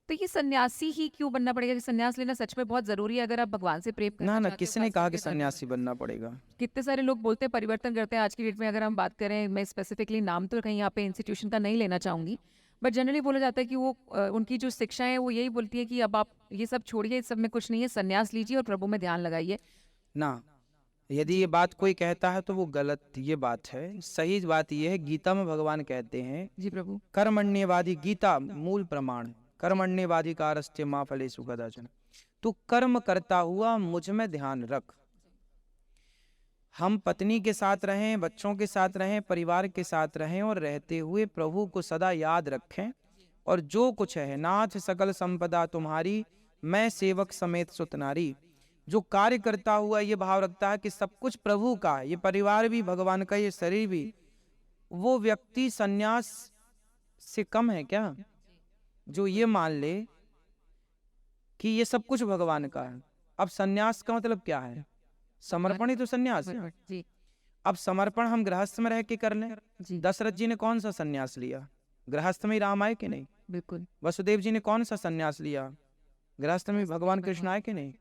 तो ये सन्यासी ही क्यों बनना पड़ेगा? कि सन्यास लेना सच में बहुत जरूरी है अगर आप भगवान से प्रेम करना ना ना, चाहते हो, किसने खास कहा करके कि धर्म में? सन्यासी बनना पड़ेगा? कितने सारे लोग बोलते हैं परिवर्तन करते हैं आज की डेट में। अगर हम बात करें, मैं स्पेसिफिकली नाम तो कहीं यहाँ पे इंस्टीट्यूशन का नहीं लेना चाहूंगी, बट जनरली बोला जाता है कि वो उनकी जो शिक्षा है वो यही बोलती है कि अब आप ये सब छोड़िए, इस सब में कुछ नहीं है, सन्यास लीजिए और प्रभु में ध्यान लगाइए। ना, यदि ये बात कोई कहता है तो वो गलत ये बात है। सही बात ये है, गीता में भगवान कहते हैं जी प्रभु। कर्मण्यवादी, गीता मूल प्रमाण, कर्मण्यवादी कारस्ते माँ फलेषु कदाचन। तू कर्म करता हुआ मुझ में ध्यान रख। हम पत्नी के साथ रहें, बच्चों के साथ रहें, परिवार के साथ रहें और रहते हुए प्रभु को सदा याद रखें। और जो कुछ है, नाथ सकल संपदा तुम्हारी, मैं सेवक समेत सुत नारी। जो कार्य करता हुआ ये भाव रखता है कि सब कुछ प्रभु का है, ये परिवार भी भगवान का, ये शरीर भी, वो व्यक्ति सन्यास से कम है क्या? जो ये मान ले कि ये सब कुछ भगवान का है। अब सन्यास का मतलब क्या है? समर्पण ही तो सन्यास है। जी अब समर्पण हम गृहस्थ में रह के कर लें। जी दशरथ जी ने कौन सा सन्यास लिया? गृहस्थ में ही राम आए कि नहीं? बिल्कुल। वसुदेव जी ने कौन सा सन्यास लिया? गृहस्थ में भगवान कृष्ण आए कि नहीं?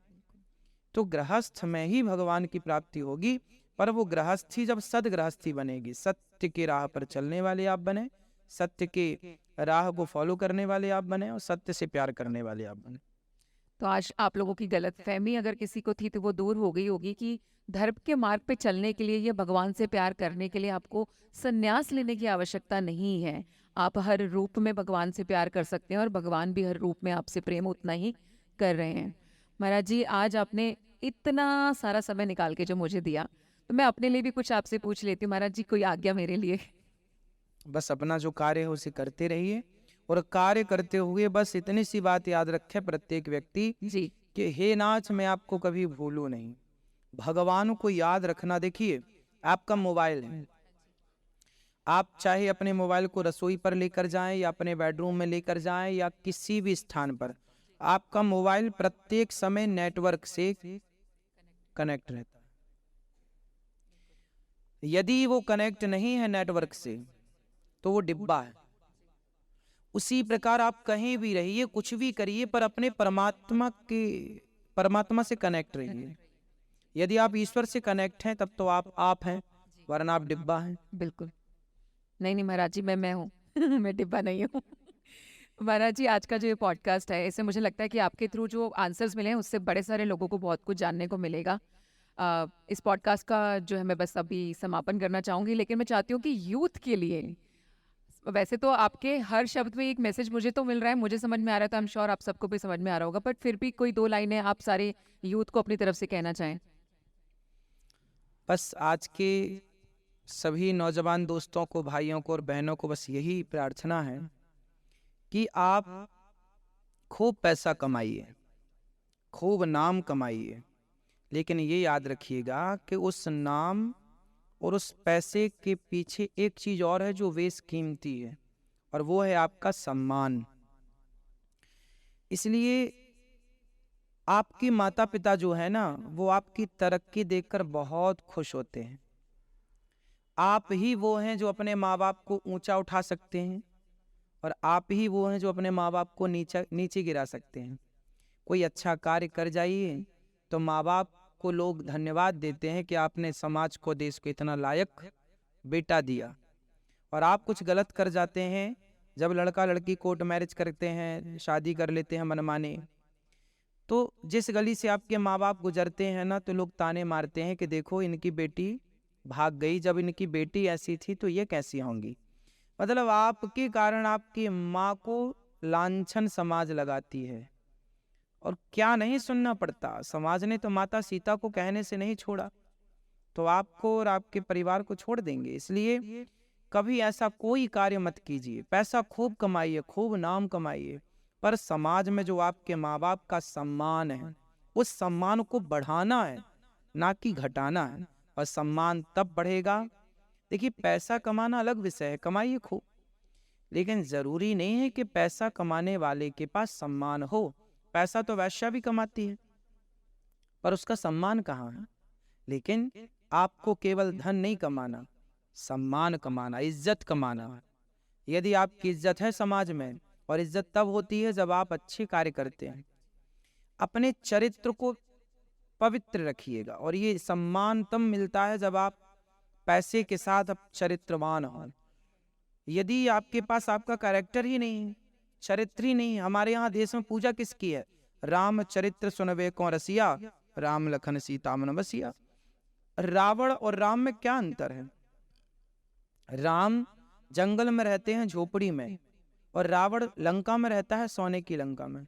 तो गृहस्थ में ही भगवान की प्राप्ति होगी। पर वो गृहस्थी जब सदगृहस्थी बनेगी, सत्य की राह पर चलने वाले आप बने, सत्य की राह को फॉलो करने वाले आप बने, और सत्य से प्यार करने वाले आप बने। तो आज आप लोगों की गलतफहमी अगर किसी को थी तो वो दूर हो गई होगी कि धर्म के मार्ग पे चलने के लिए या भगवान से प्यार करने के लिए आपको संन्यास लेने की आवश्यकता नहीं है। आप हर रूप में भगवान से प्यार कर सकते हैं और भगवान भी हर रूप में आपसे प्रेम उतना ही कर रहे हैं। महाराज जी, आज आपने इतना सारा समय निकाल के जो मुझे दिया, तो मैं अपने लिए भी कुछ आपसे पूछ लेती हूँ। महाराज जी, कोई आज्ञा मेरे लिए? बस अपना जो कार्य है उसे करते रहिए, और कार्य करते हुए बस इतनी सी बात याद रखे प्रत्येक व्यक्ति जी कि हे नाथ, मैं आपको कभी भूलूं नहीं। भगवान को याद रखना। देखिए, आपका मोबाइल है, आप चाहे अपने मोबाइल को रसोई पर लेकर जाएं या अपने बेडरूम में लेकर जाएं या किसी भी स्थान पर, आपका मोबाइल प्रत्येक समय नेटवर्क से कनेक्ट रहता है। यदि वो कनेक्ट नहीं है नेटवर्क से, तो वो डिब्बा है। उसी प्रकार आप कहीं भी रहिए, कुछ भी करिए, पर अपने परमात्मा से कनेक्ट रहिए। यदि आप ईश्वर से कनेक्ट हैं तब तो आप हैं, वरना आप डिब्बा हैं। बिल्कुल नहीं महाराज जी, मैं हूँ मैं डिब्बा नहीं हूँ। महाराज जी, आज का जो ये पॉडकास्ट है, इससे मुझे लगता है कि आपके थ्रू जो आंसर्स मिले हैं उससे बड़े सारे लोगों को बहुत कुछ जानने को मिलेगा। इस पॉडकास्ट का जो है मैं बस अभी समापन करना चाहूँगी, लेकिन मैं चाहती हूँ कि यूथ के लिए, वैसे तो आपके हर शब्द में एक मैसेज मुझे तो मिल रहा है, मुझे समझ में आ रहा है, तो आई एम श्योर आप सबको भी समझ में आ रहा होगा, बट फिर भी कोई 2 लाइनें आप सारे यूथ को अपनी तरफ से कहना चाहें। बस आज के सभी नौजवान दोस्तों को, भाइयों को और बहनों को बस यही प्रार्थना है कि आप खूब पैसा कमाइए, खूब नाम कमाइए, लेकिन ये याद रखिएगा कि उस नाम और उस पैसे के पीछे एक चीज और है जो बेशकीमती है, और वो है आपका सम्मान। इसलिए आपके माता पिता जो है ना, वो आपकी तरक्की देखकर बहुत खुश होते हैं। आप ही वो हैं जो अपने माँ बाप को ऊंचा उठा सकते हैं, और आप ही वो हैं जो अपने माँ बाप को नीचे गिरा सकते हैं। कोई अच्छा कार्य कर जाइए तो माँ बाप को लोग धन्यवाद देते हैं कि आपने समाज को, देश को इतना लायक बेटा दिया। और आप कुछ गलत कर जाते हैं, जब लड़का लड़की कोर्ट मैरिज करते हैं, शादी कर लेते हैं मनमाने, तो जिस गली से आपके माँ बाप गुजरते हैं ना, तो लोग ताने मारते हैं कि देखो इनकी बेटी भाग गई, जब इनकी बेटी ऐसी थी तो ये कैसी होंगी। मतलब आपके कारण आपकी माँ को लांछन समाज लगाती है, और क्या नहीं सुनना पड़ता। समाज ने तो माता सीता को कहने से नहीं छोड़ा, तो आपको और आपके परिवार को छोड़ देंगे। इसलिए कभी ऐसा कोई कार्य मत कीजिए। पैसा खूब कमाइए, खूब नाम कमाइए, पर समाज में जो आपके माँ बाप का सम्मान है, उस सम्मान को बढ़ाना है, ना कि घटाना है। और सम्मान तब बढ़ेगा। देखिए, पैसा कमाना अलग विषय है, कमाइए खूब, लेकिन जरूरी नहीं है कि पैसा कमाने वाले के पास सम्मान हो। पैसा तो वैश्या भी कमाती है, पर उसका सम्मान कहाँ है। लेकिन आपको केवल धन नहीं कमाना, सम्मान कमाना, इज्जत कमाना है। यदि आपकी इज्जत है समाज में, और इज्जत तब होती है जब आप अच्छे कार्य करते हैं। अपने चरित्र को पवित्र रखिएगा, और ये सम्मान तब मिलता है जब आप पैसे के साथ चरित्रवान हो। यदि आपके पास आपका कैरेक्टर ही नहीं, चरित्र ही नहीं। हमारे यहाँ देश में पूजा किसकी है? राम चरित्र सुनबे को रसिया, राम लखन सीता मन बसिया। रावण और राम में क्या अंतर है? राम जंगल में रहते हैं, झोपड़ी में, और रावण लंका में रहता है, सोने की लंका में।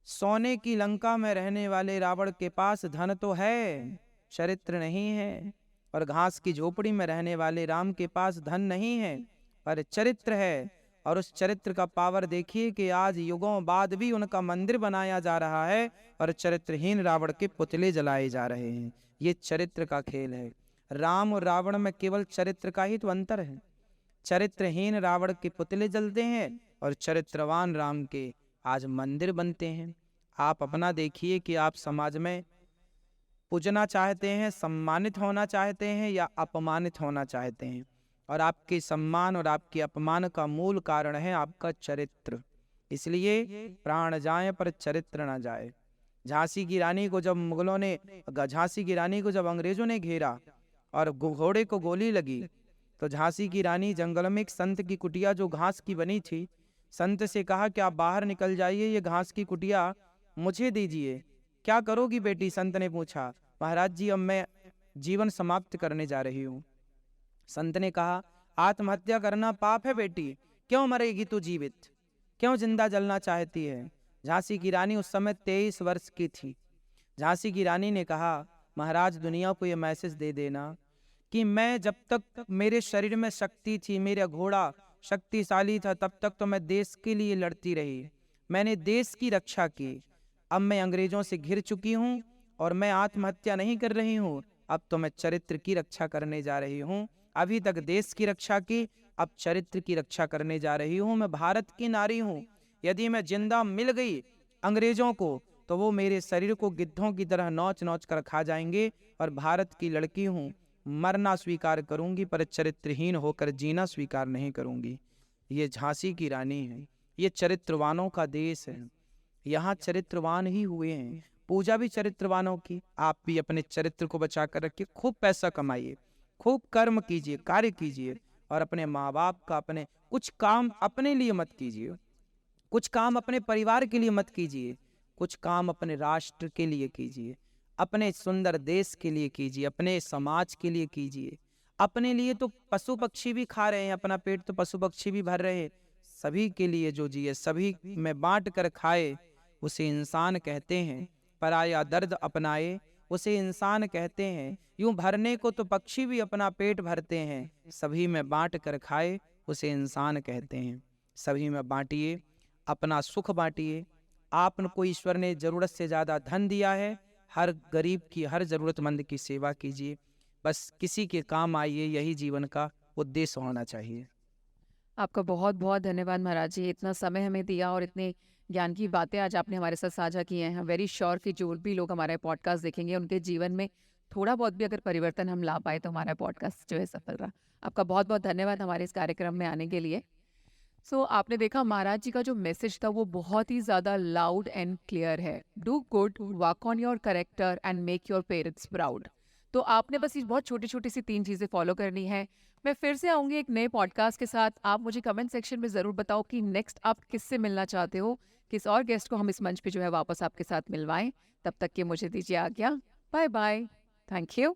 सोने की लंका में रहने वाले रावण के पास धन तो है, चरित्र नहीं है। और घास की झोपड़ी में रहने वाले राम के पास धन नहीं है, पर चरित्र है। और उस चरित्र का पावर देखिए कि आज युगों बाद भी उनका मंदिर बनाया जा रहा है, और चरित्रहीन रावण के पुतले जलाए जा रहे हैं। ये चरित्र का खेल है। राम और रावण में केवल चरित्र का ही तो अंतर है। चरित्रहीन रावण के पुतले जलते हैं, और चरित्रवान राम के आज मंदिर बनते हैं। आप अपना देखिए कि आप समाज में पूजना चाहते हैं, सम्मानित होना चाहते हैं, या अपमानित होना चाहते हैं। और आपके सम्मान और आपके अपमान का मूल कारण है आपका चरित्र। इसलिए प्राण जाए पर चरित्र ना जाए। झांसी की रानी को जब मुगलों ने, झांसी की रानी को जब अंग्रेजों ने घेरा और घोड़े को गोली लगी, तो झांसी की रानी जंगल में एक संत की कुटिया जो घास की बनी थी, संत से कहा कि आप बाहर निकल जाइए, ये घास की कुटिया मुझे दीजिए। क्या करोगी बेटी? संत ने पूछा। महाराज जी, अब मैं जीवन समाप्त करने जा रही हूँ। संत ने कहा, आत्महत्या करना पाप है बेटी, क्यों मरेगी तू जीवित, क्यों जिंदा जलना चाहती है? झांसी की रानी उस समय 23 वर्ष की थी। झांसी की रानी ने कहा, महाराज दुनिया को यह मैसेज दे देना कि मैं जब तक मेरे शरीर में शक्ति थी, मेरा घोड़ा शक्तिशाली था, तब तक तो मैं देश के लिए लड़ती रही, मैंने देश की रक्षा की। अब मैं अंग्रेजों से घिर चुकी हूँ और मैं आत्महत्या नहीं कर रही हूँ, अब तो मैं चरित्र की रक्षा करने जा रही हूँ। अभी तक देश की रक्षा की, अब चरित्र की रक्षा करने जा रही हूँ। मैं भारत की नारी हूँ, यदि मैं जिंदा मिल गई अंग्रेजों को तो वो मेरे शरीर को गिद्धों की तरह नोच नोच कर खा जाएंगे। और भारत की लड़की हूँ, मरना स्वीकार करूंगी पर चरित्रहीन होकर जीना स्वीकार नहीं करूंगी। ये झांसी की रानी है, ये चरित्रवानों का देश है, यहाँ चरित्रवान ही हुए हैं। पूजा भी चरित्रवानों की। आप भी अपने चरित्र को बचा कर रखिए, खूब पैसा कमाइए, खूब कर्म कीजिए, कार्य कीजिए, और अपने माँ बाप का, अपने कुछ काम अपने लिए मत कीजिए, कुछ काम अपने परिवार के लिए मत कीजिए, कुछ काम अपने राष्ट्र के लिए कीजिए, अपने सुंदर देश के लिए कीजिए, अपने समाज के लिए कीजिए। अपने लिए तो पशु पक्षी भी खा रहे हैं, अपना पेट तो पशु पक्षी भी भर रहे हैं। सभी के लिए जो जिए, सभी में बांट कर खाए, उसे इंसान कहते हैं। पराया दर्द अपनाए, उसे इंसान कहते हैं। यूं भरने को तो पक्षी भी अपना पेट भरते हैं, सभी में बांट कर खाए, उसे इंसान कहते हैं। सभी में बांटिए, अपना सुख बांटिए। आपको ईश्वर ने जरूरत से ज्यादा धन दिया है, हर गरीब की, हर जरूरतमंद की सेवा कीजिए, बस किसी के काम आइए, यही जीवन का उद्देश्य होना चाहिए। आपका बहुत बहुत धन्यवाद महाराज जी, इतना समय हमें दिया और इतने ज्ञान की बातें आज आपने हमारे साथ साझा की हैं। वेरी श्योर कि जो भी लोग हमारा पॉडकास्ट देखेंगे उनके जीवन में थोड़ा बहुत भी अगर परिवर्तन हम ला पाए तो हमारा पॉडकास्ट जो है सफल रहा। आपका बहुत बहुत धन्यवाद हमारे इस कार्यक्रम में आने के लिए। आपने देखा महाराज जी का जो मैसेज था वो बहुत ही ज़्यादा लाउड एंड क्लियर है। Do good, work on your character and make your parents proud. तो आपने बस ये बहुत छोटी छोटी सी 3 चीज़ें फॉलो करनी है। मैं फिर से आऊँगी एक नए पॉडकास्ट के साथ। आप मुझे कमेंट सेक्शन में ज़रूर बताओ कि नेक्स्ट आप किससे मिलना चाहते हो, किस और गेस्ट को हम इस मंच पे जो है वापस आपके साथ मिलवाएं। तब तक के मुझे दीजिए आज्ञा। Bye bye. Thank you.